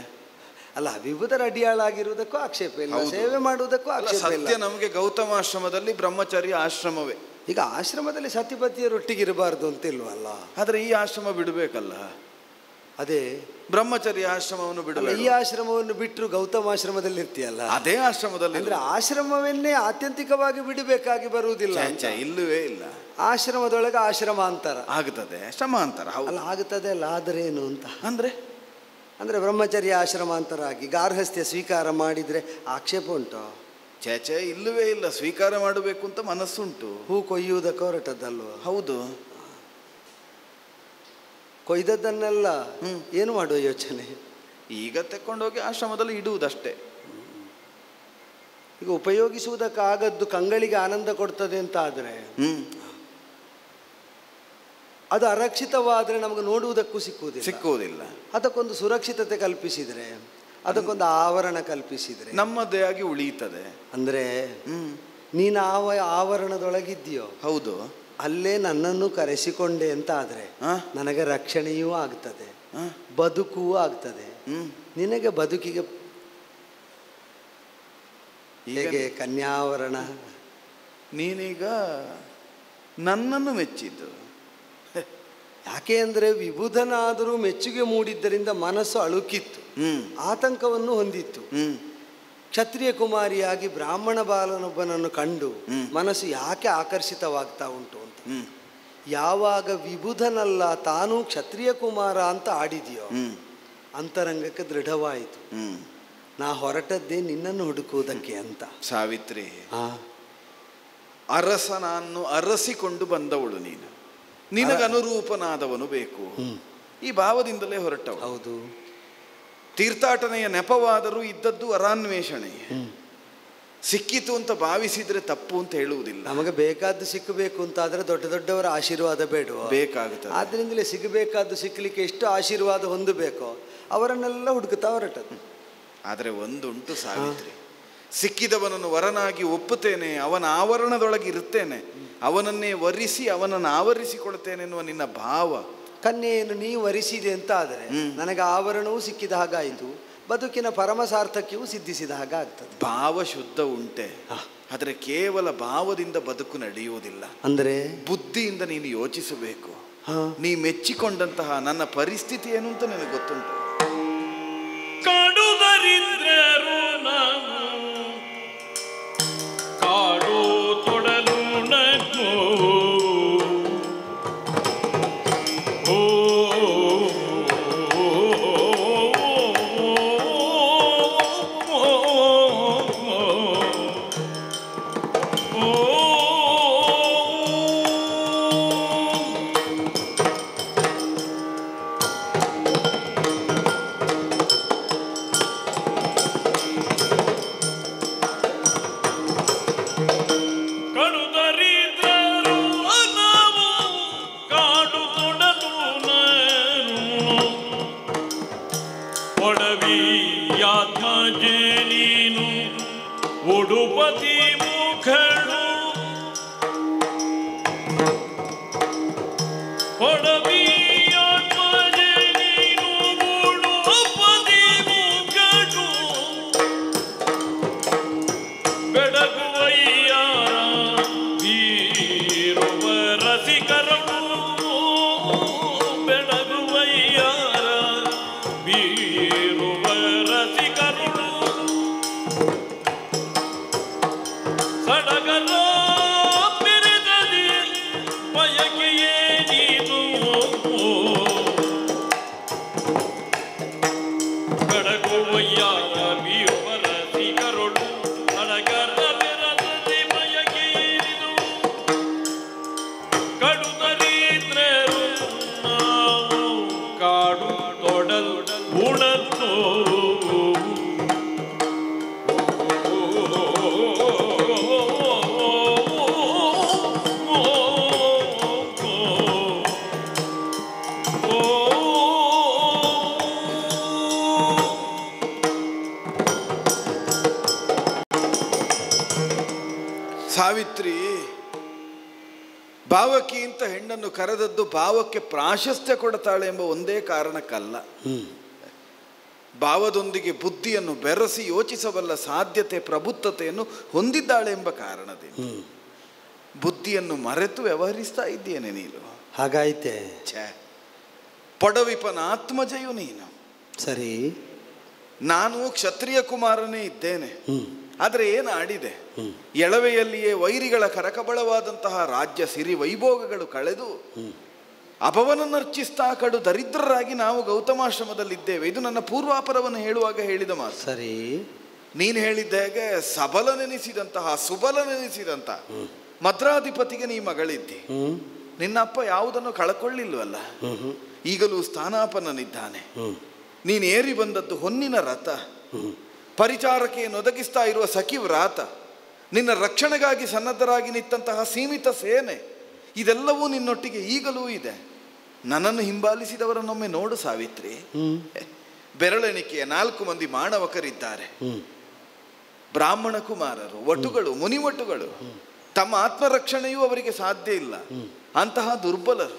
ಅಲ್ಲ, ವಿಬುಧರ ಅಡಿಯಾಳಾಗಿರುವುದಕ್ಕೂ ಆಕ್ಷೇಪ ಇಲ್ಲ, ಸೇವೆ ಮಾಡುವುದಕ್ಕೂ ಆಕ್ಷೇಪ ಇಲ್ಲ. ಸತ್ಯ ನಮಗೆ ಗೌತಮಾಶ್ರಮದಲ್ಲಿ ಬ್ರಹ್ಮಚರ್ಯ ಆಶ್ರಮವೇ. ಈಗ ಆಶ್ರಮದಲ್ಲಿ ಸತಿಪತಿಯರೊಟ್ಟಿಗಿರಬಾರ್ದು ಅಂತಿಲ್ವಲ್ಲ? ಆದರೆ ಈ ಆಶ್ರಮ ಬಿಡಬೇಕಲ್ಲ. ಅದೇ ಬ್ರಹ್ಮಚರ್ಯ ಆಶ್ರಮವನ್ನು ಬಿಡಬೇಕು. ಈ ಆಶ್ರಮವನ್ನು ಬಿಟ್ಟರು ಗೌತಮಾಶ್ರಮದಲ್ಲಿ ಇರ್ತೀಯಲ್ಲ, ಅದೇ ಆಶ್ರಮದಲ್ಲಿ. ಅಂದ್ರೆ ಆಶ್ರಮವನ್ನೇ ಆತ್ಯಂತಿಕವಾಗಿ ಬಿಡಬೇಕಾಗಿ ಬರುವುದಿಲ್ಲ. ಇಲ್ಲವೇ ಇಲ್ಲ. ಆಶ್ರಮದೊಳಗೆ ಆಶ್ರಮಾಂತರ ಆಗುತ್ತದೆ, ಶ್ರಮಾಂತರ. ಅಲ್ಲ, ಆಗುತ್ತದೆ ಅಲ್ಲ, ಆದರೆ ಏನು ಅಂತ ಅಂದ್ರೆ ಬ್ರಹ್ಮಚರ್ಯ ಆಶ್ರಮಾಂತರ ಆಗಿ ಗಾರ್ಹಸ್ಥ್ಯ ಸ್ವೀಕಾರ ಮಾಡಿದರೆ ಆಕ್ಷೇಪ ಉಂಟು? ಛೇ ಇಲ್ಲವೇ ಇಲ್ಲ, ಸ್ವೀಕಾರ ಮಾಡಬೇಕು ಅಂತ ಮನಸ್ಸುಂಟು. ಹೂ ಕೊಯ್ಯುವುದಕ್ಕೆ ಹೊರಟದ್ದಲ್ವ? ಹೌದು. ಕೊಯ್ದದ್ದನ್ನೆಲ್ಲ ಏನು ಮಾಡುವ ಯೋಚನೆ? ಈಗ ತೆಕ್ಕೊಂಡೋಗಿ ಆಶ್ರಮದಲ್ಲಿ ಇಡುವುದಷ್ಟೇ. ಈಗ ಉಪಯೋಗಿಸುವುದಕ್ಕಾಗದ್ದು ಕಂಗಳಿಗೆ ಆನಂದ ಕೊಡ್ತದೆ ಅಂತ ಆದರೆ ಅದು ಅರಕ್ಷಿತವಾದರೆ ನಮಗೆ ನೋಡುವುದಕ್ಕೂ ಸಿಕ್ಕುವುದಿಲ್ಲ. ಅದಕ್ಕೊಂದು ಸುರಕ್ಷಿತತೆ ಕಲ್ಪಿಸಿದರೆ, ಅದಕ್ಕೊಂದು ಆವರಣ ಕಲ್ಪಿಸಿದರೆ ನಮ್ಮದೇ ಆಗಿ ಉಳಿಯುತ್ತದೆ. ಅಂದರೆ ನೀನು ಆವರಣದೊಳಗಿದ್ದೀಯೋ, ಹೌದು, ಅಲ್ಲೇ ನನ್ನನ್ನು ಕರೆಸಿಕೊಂಡೆ ಅಂತ ಆದರೆ ನನಗೆ ರಕ್ಷಣೆಯೂ ಆಗ್ತದೆ, ಬದುಕೂ ಆಗ್ತದೆ. ನಿನಗೆ ಬದುಕಿಗೆ ಹೇಗೆ ಕನ್ಯಾವರಣ? ನೀನೀಗ ನನ್ನನ್ನು ಮೆಚ್ಚಿದ್ದು ಯಾಕೆ ಅಂದರೆ ವಿಬುಧನಾದರೂ ಮೆಚ್ಚುಗೆ ಮೂಡಿದ್ದರಿಂದ ಮನಸ್ಸು ಅಳುಕಿತ್ತು, ಆತಂಕವನ್ನು ಹೊಂದಿತ್ತು. ಕ್ಷತ್ರಿಯ ಕುಮಾರಿಯಾಗಿ ಬ್ರಾಹ್ಮಣ ಬಾಲನೊಬ್ಬನನ್ನು ಕಂಡು ಮನಸ್ಸು ಯಾಕೆ ಆಕರ್ಷಿತವಾಗ್ತಾ ಉಂಟು ಅಂತ. ಯಾವಾಗ ವಿಬುಧನಲ್ಲ ತಾನೂ ಕ್ಷತ್ರಿಯ ಕುಮಾರ ಅಂತ ಆಡಿದೆಯೋ ಅಂತರಂಗಕ್ಕೆ ದೃಢವಾಯಿತು, ನಾ ಹೊರಟದ್ದೇ ನಿನ್ನನ್ನು ಹುಡುಕುವುದಕ್ಕೆ ಅಂತ. ಸಾವಿತ್ರಿ, ಅರಸನನ್ನು ಅರಸಿಕೊಂಡು ಬಂದವಳು ನೀನು, ನಿನಗನುರೂಪನಾದವನು ಬೇಕು, ಈ ಭಾವದಿಂದಲೇ ಹೊರಟವು. ಹೌದು, ತೀರ್ಥಾಟನೆಯ ನೆಪವಾದರೂ ಇದ್ದದ್ದು ವರಾನ್ವೇಷಣೆ. ಸಿಕ್ಕಿತು ಅಂತ ಭಾವಿಸಿದ್ರೆ ತಪ್ಪು ಅಂತ ಹೇಳುವುದಿಲ್ಲ. ನಮಗೆ ಬೇಕಾದ್ದು ಸಿಕ್ಕಬೇಕು ಅಂತಾದರೆ ದೊಡ್ಡ ದೊಡ್ಡವರ ಆಶೀರ್ವಾದ ಬೇಡವೋ? ಬೇಕಾಗುತ್ತದೆ. ಆದ್ದರಿಂದಲೇ ಸಿಗಬೇಕಾದ್ದು ಸಿಕ್ಕಲಿಕ್ಕೆ ಎಷ್ಟು ಆಶೀರ್ವಾದ ಹೊಂದಬೇಕೋ ಅವರನ್ನೆಲ್ಲ ಹುಡುಕುತ್ತಾ ಹೊರಟದ್ದು. ಆದರೆ ಒಂದುಂಟು ಸಾವಿತ್ರಿ, ಸಿಕ್ಕಿದವನನ್ನು ವರನಾಗಿ ಒಪ್ಪುತ್ತೇನೆ, ಅವನ ಆವರಣದೊಳಗೆ ಇರುತ್ತೇನೆ, ಅವನನ್ನೇ ವರಿಸಿ ಅವನನ್ನು ಆವರಿಸಿಕೊಳ್ತೇನೆ ಎನ್ನುವ ನಿನ್ನ ಭಾವ, ಕನ್ಯೆಯನ್ನು ನೀವು ವರಿಸಿದೆ ಅಂತ ಆದರೆ ನನಗೆ ಆವರಣವೂ ಸಿಕ್ಕಿದ ಹಾಗಾಯಿತು, ಬದುಕಿನ ಪರಮ ಸಾರ್ಥಕ್ಯವೂ ಸಿದ್ಧಿಸಿದ ಹಾಗಾಗ್ತದೆ. ಭಾವ ಶುದ್ಧ ಉಂಟೆ, ಆದರೆ ಕೇವಲ ಭಾವದಿಂದ ಬದುಕು ನಡೆಯುವುದಿಲ್ಲ. ಅಂದರೆ ಬುದ್ಧಿಯಿಂದ ನೀನು ಯೋಚಿಸಬೇಕು. ನೀ ಮೆಚ್ಚಿಕೊಂಡಂತಹ ನನ್ನ ಪರಿಸ್ಥಿತಿ ಏನು ಅಂತ ನಿನಗೆ ಗೊತ್ತುಂಟು. ಕಾಡುದರಿದ್ರರು ನಾವು ಕಾಡು ತೊಡಲು ನಗು ಉಡುಪತಿ ಮುಖಳು ಸಾವಿತ್ರಿ ಭಾವಕಿ ಅಂತ ಹೆಣ್ಣನ್ನು ಕರೆದದ್ದು ಭಾವಕ್ಕೆ ಪ್ರಾಶಸ್ತ್ಯ ಕೊಡ್ತಾಳೆ ಎಂಬ ಒಂದೇ ಕಾರಣಕ್ಕಲ್ಲ, ಭಾವದೊಂದಿಗೆ ಬುದ್ಧಿಯನ್ನು ಬೆರೆಸಿ ಯೋಚಿಸಬಲ್ಲ ಸಾಧ್ಯತೆ ಪ್ರಬುದ್ಧತೆಯನ್ನು ಹೊಂದಿದ್ದಾಳೆ ಎಂಬ ಕಾರಣದಿಂದ. ಬುದ್ಧಿಯನ್ನು ಮರೆತು ವ್ಯವಹರಿಸ್ತಾ ಇದ್ದೇನೆ ನೀನು. ಹಾಗಾಯ್ತೆ. ಪೊಡವಿಪನ ಆತ್ಮಜಯು ನೀನು. ಸರಿ, ನಾನು ಕ್ಷತ್ರಿಯ ಕುಮಾರನೇ ಇದ್ದೇನೆ, ಆದರೆ ಏನು ಆಡಿದೆ? ಎಳವೆಯಲ್ಲಿಯೇ ವೈರಿಗಳ ಕರಕಬಳವಾದಂತಹ ರಾಜ್ಯ ಸಿರಿ ವೈಭೋಗಗಳು ಕಳೆದು ಅಪವನನ್ನರ್ಚಿಸ್ತಾ ಕಡು ದರಿದ್ರರಾಗಿ ನಾವು ಗೌತಮಾಶ್ರಮದಲ್ಲಿದ್ದೇವೆ. ಇದು ನನ್ನ ಪೂರ್ವಾಪರವನ್ನು ಹೇಳುವಾಗ ಹೇಳಿದ ಮಾತು. ಸರಿ, ನೀನು ಹೇಳಿದ್ದ ಹಾಗೆ ಸಬಲನೆನಿಸಿದಂತಹ ಸುಬಲನೆನಿಸಿದಂತ ಮದ್ರಾಧಿಪತಿಗೆ ನೀ ಮಗಳಿದ್ದಿ. ನಿನ್ನಪ್ಪ ಯಾವುದನ್ನು ಕಳಕೊಳ್ಳಿಲ್ವಲ್ಲ, ಈಗಲೂ ಸ್ಥಾನಾಪನ್ನನಿದ್ದಾನೆ. ನೀನು ಏರಿ ಬಂದದ್ದು ಹೊನ್ನಿನ ರಥ, ಪರಿಚಾರಕೆಯನ್ನು ಒದಗಿಸ್ತಾ ಇರುವ ಸಖಿವ್ರಾತ, ನಿನ್ನ ರಕ್ಷಣೆಗಾಗಿ ಸನ್ನದ್ಧರಾಗಿ ನಿಂತಹ ಸೀಮಿತ ಸೇನೆ, ಇದೆಲ್ಲವೂ ನಿನ್ನೊಟ್ಟಿಗೆ ಈಗಲೂ ಇದೆ. ನನ್ನನ್ನು ಹಿಂಬಾಲಿಸಿದವರನ್ನೊಮ್ಮೆ ನೋಡು ಸಾವಿತ್ರಿ. ಬೆರಳೆಣಿಕೆಯ 4 ಮಂದಿ ಮಾಣವಕರಿದ್ದಾರೆ. ಬ್ರಾಹ್ಮಣ ಕುಮಾರರು, ವಟುಗಳು, ಮುನಿವಟುಗಳು. ತಮ್ಮ ಆತ್ಮರಕ್ಷಣೆಯೂ ಅವರಿಗೆ ಸಾಧ್ಯ ಇಲ್ಲ. ಅಂತಹ ದುರ್ಬಲರು.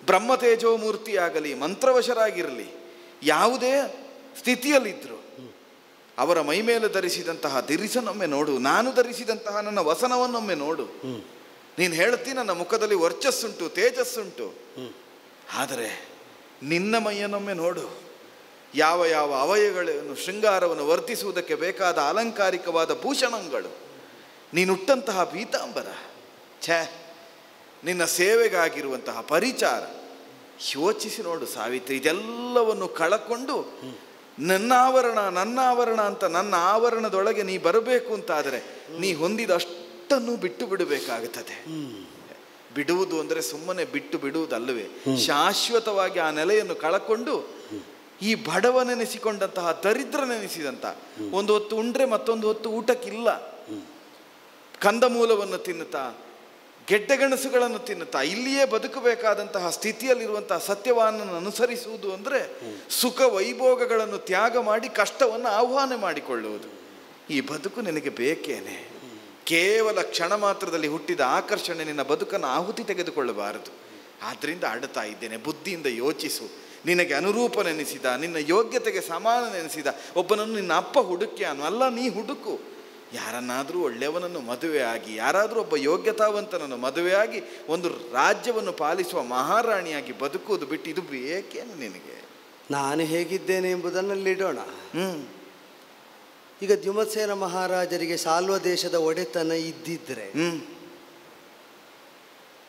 ಬ್ರಹ್ಮತೇಜೋಮೂರ್ತಿಯಾಗಲಿ, ಮಂತ್ರವಶರಾಗಿರಲಿ, ಯಾವುದೇ ಸ್ಥಿತಿಯಲ್ಲಿದ್ದರು ಅವರ ಮೈಮೇಲೆ ಧರಿಸಿದಂತಹ ದಿರಿಸನೊಮ್ಮೆ ನೋಡು. ನಾನು ಧರಿಸಿದಂತಹ ನನ್ನ ವಸನವನ್ನೊಮ್ಮೆ ನೋಡು. ನೀನು ಹೇಳ್ತಿ ನನ್ನ ಮುಖದಲ್ಲಿ ವರ್ಚಸ್ಸುಂಟು, ತೇಜಸ್ಸುಂಟು. ಆದರೆ ನಿನ್ನ ಮೈಯನ್ನೊಮ್ಮೆ ನೋಡು. ಯಾವ ಯಾವ ಅವಯಗಳನ್ನು, ಶೃಂಗಾರವನ್ನು ವರ್ತಿಸುವುದಕ್ಕೆ ಬೇಕಾದ ಅಲಂಕಾರಿಕವಾದ ಭೂಷಣಗಳು, ನೀನುಟ್ಟಂತಹ ಪೀತಾಂಬರ, ಛೇ, ನಿನ್ನ ಸೇವೆಗಾಗಿರುವಂತಹ ಪರಿಚಾರ, ಯೋಚಿಸಿ ನೋಡು ಸಾವಿತ್ರಿ. ಇದೆಲ್ಲವನ್ನು ಕಳಕೊಂಡು ನನ್ನ ಆವರಣ ಅಂತ ನನ್ನ ಆವರಣದೊಳಗೆ ನೀ ಬರಬೇಕು ಅಂತಾದರೆ ನೀ ಹೊಂದಿದಷ್ಟನ್ನು ಬಿಟ್ಟು ಬಿಡಬೇಕಾಗುತ್ತದೆ. ಬಿಡುವುದು ಅಂದರೆ ಸುಮ್ಮನೆ ಬಿಟ್ಟು ಬಿಡುವುದಲ್ಲವೇ, ಶಾಶ್ವತವಾಗಿ ಆ ನೆಲೆಯನ್ನು ಕಳಕೊಂಡು ಈ ಬಡವನೆನಿಸಿಕೊಂಡಂತಹ ದರಿದ್ರನೆನಿಸಿದಂಥ, ಒಂದು ಹೊತ್ತು ಉಂಡ್ರೆ ಮತ್ತೊಂದು ಹೊತ್ತು ಊಟಕ್ಕಿಲ್ಲ, ಕಂದಮೂಲವನ್ನು ತಿನ್ನುತ್ತಾ, ಗೆಡ್ಡೆಗೆಣಸುಗಳನ್ನು ತಿನ್ನುತ್ತಾ ಇಲ್ಲಿಯೇ ಬದುಕಬೇಕಾದಂತಹ ಸ್ಥಿತಿಯಲ್ಲಿರುವಂತಹ ಸತ್ಯವಾನನ್ನು ಅನುಸರಿಸುವುದು ಅಂದರೆ ಸುಖ ವೈಭೋಗಗಳನ್ನು ತ್ಯಾಗ ಮಾಡಿ ಕಷ್ಟವನ್ನು ಆಹ್ವಾನ ಮಾಡಿಕೊಳ್ಳುವುದು. ಈ ಬದುಕು ನಿನಗೆ ಬೇಕೇನೆ? ಕೇವಲ ಕ್ಷಣ ಮಾತ್ರದಲ್ಲಿ ಹುಟ್ಟಿದ ಆಕರ್ಷಣೆ ನಿನ್ನ ಬದುಕನ್ನು ಆಹುತಿ ತೆಗೆದುಕೊಳ್ಳಬಾರದು. ಆದ್ದರಿಂದ ಆಡುತ್ತಾ ಇದ್ದೇನೆ, ಬುದ್ಧಿಯಿಂದ ಯೋಚಿಸು. ನಿನಗೆ ಅನುರೂಪನೆನಿಸಿದ, ನಿನ್ನ ಯೋಗ್ಯತೆಗೆ ಸಮಾನನೆನಿಸಿದ ಒಬ್ಬನನ್ನು ನಿನ್ನ ಅಪ್ಪ ಹುಡುಕ್ಯಾನು ಅಲ್ಲ, ನೀ ಹುಡುಕು. ಯಾರನ್ನಾದರೂ ಒಳ್ಳೆಯವನನ್ನು ಮದುವೆಯಾಗಿ, ಯಾರಾದರೂ ಒಬ್ಬ ಯೋಗ್ಯತಾವಂತನನ್ನು ಮದುವೆಯಾಗಿ ಒಂದು ರಾಜ್ಯವನ್ನು ಪಾಲಿಸುವ ಮಹಾರಾಣಿಯಾಗಿ ಬದುಕುವುದು ಬಿಟ್ಟು ಇದು ಬೇಕೇನು ನಿನಗೆ? ನಾನು ಹೇಗಿದ್ದೇನೆ ಎಂಬುದನ್ನಲ್ಲಿಡೋಣ. ಈಗ ದ್ಯುಮತ್ಸೇನ ಮಹಾರಾಜರಿಗೆ ಸಾಲ್ವ ದೇಶದ ಒಡೆತನ ಇದ್ದಿದ್ರೆ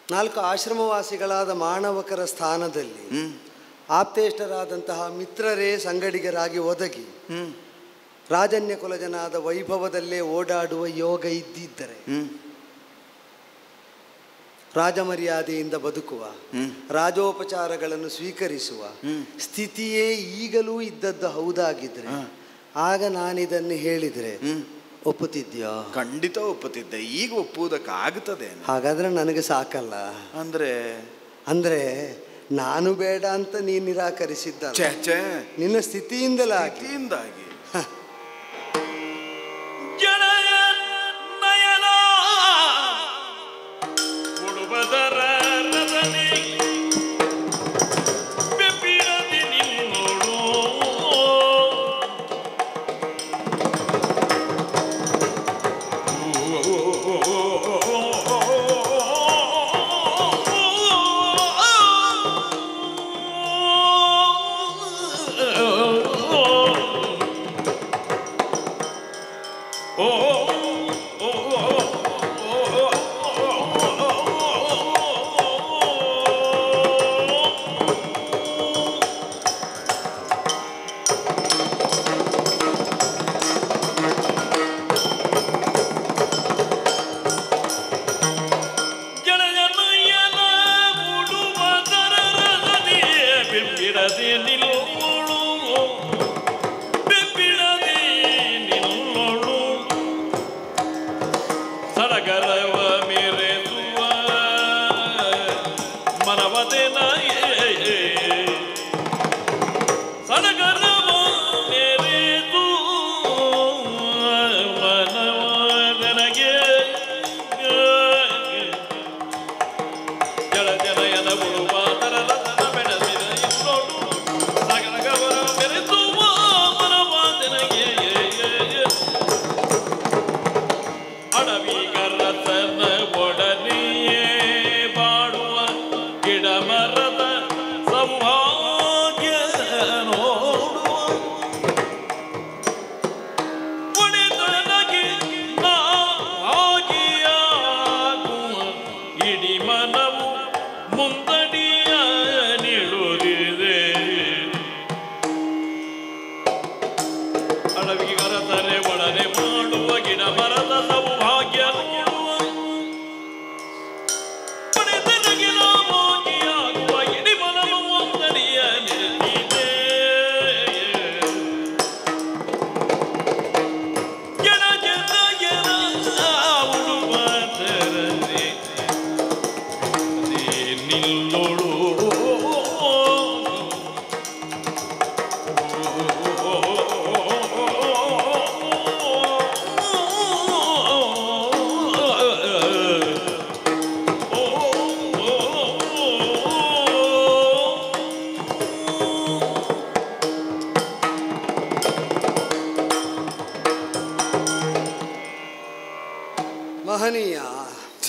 4 ಆಶ್ರಮವಾಸಿಗಳಾದ ಮಾಣವಕರ ಸ್ಥಾನದಲ್ಲಿ ಆಪ್ತೇಷ್ಟರಾದಂತಹ ಮಿತ್ರರೇ ಸಂಗಡಿಗರಾಗಿ ಒದಗಿ ರಾಜನ್ಯ ಕುಲಜನಾದ ವೈಭವದಲ್ಲೇ ಓಡಾಡುವ ಯೋಗ ಇದ್ದಿದ್ದರೆ ರಾಜಮರ್ಯಾದೆಯಿಂದ ಬದುಕುವ, ರಾಜೋಪಚಾರಗಳನ್ನು ಸ್ವೀಕರಿಸುವ ಸ್ಥಿತಿಯೇ ಈಗಲೂ ಇದ್ದದ್ದು ಹೌದಾಗಿದ್ರೆ ಆಗ ನಾನಿದನ್ನು ಹೇಳಿದರೆ ಒಪ್ಪುತ್ತಿದ್ಯೋ? ಖಂಡಿತ ಒಪ್ಪುತ್ತಿದ್ದೆ. ಈಗ ಒಪ್ಪುವುದಕ್ಕಾಗುತ್ತದೆ. ಹಾಗಾದ್ರೆ ನನಗೆ ಸಾಕಲ್ಲ. ಅಂದ್ರೆ ನಾನು ಬೇಡ ಅಂತ ನೀನು ನಿರಾಕರಿಸಿದ್ದ ನಿನ್ನ ಸ್ಥಿತಿಯಿಂದಲಾಗಿ ಜನಯ ನಯನ ಕೊಡುವುದರ ರದನೆ ಬೆಪ್ಪಿರದಿ ನಿನ್ನೋಡು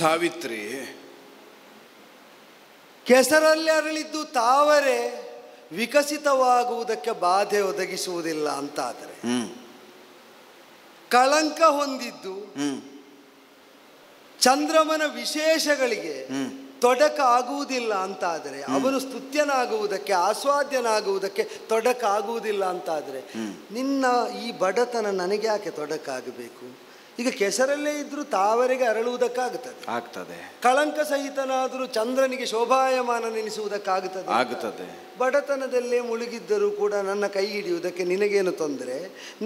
ಸಾವಿತ್ರಿ, ಕೆಸರಲ್ಲಿ ಅರಳಿದ್ದು ತಾವರೆ ವಿಕಸಿತವಾಗುವುದಕ್ಕೆ ಬಾಧೆ ಒದಗಿಸುವುದಿಲ್ಲ ಅಂತಾದರೆ, ಕಳಂಕ ಹೊಂದಿದ್ದು ಚಂದ್ರಮನ ವಿಶೇಷಗಳಿಗೆ ತೊಡಕಾಗುವುದಿಲ್ಲ ಅಂತಾದರೆ, ಅವನು ಸ್ತುತ್ಯನಾಗುವುದಕ್ಕೆ ಆಸ್ವಾದ್ಯನಾಗುವುದಕ್ಕೆ ತೊಡಕಾಗುವುದಿಲ್ಲ ಅಂತಾದರೆ, ನಿನ್ನ ಈ ಬಡತನ ನನಗೆ ಯಾಕೆ ತೊಡಕಾಗಬೇಕು? ಈಗ ಕೆಸರಲ್ಲೇ ಇದ್ರೂ ತಾವರೆಗೆ ಅರಳುವುದಕ್ಕಾಗುತ್ತದೆ, ಕಳಂಕ ಸಹಿತನಾದರೂ ಚಂದ್ರನಿಗೆ ಶೋಭಾಯಮಾನ ನೆನೆಸುವುದಕ್ಕಾಗುತ್ತದೆ. ಬಡತನದಲ್ಲೇ ಮುಳುಗಿದ್ದರೂ ಕೂಡ ನನ್ನ ಕೈ ಹಿಡಿಯುವುದಕ್ಕೆ ನಿನಗೇನು ತೊಂದರೆ?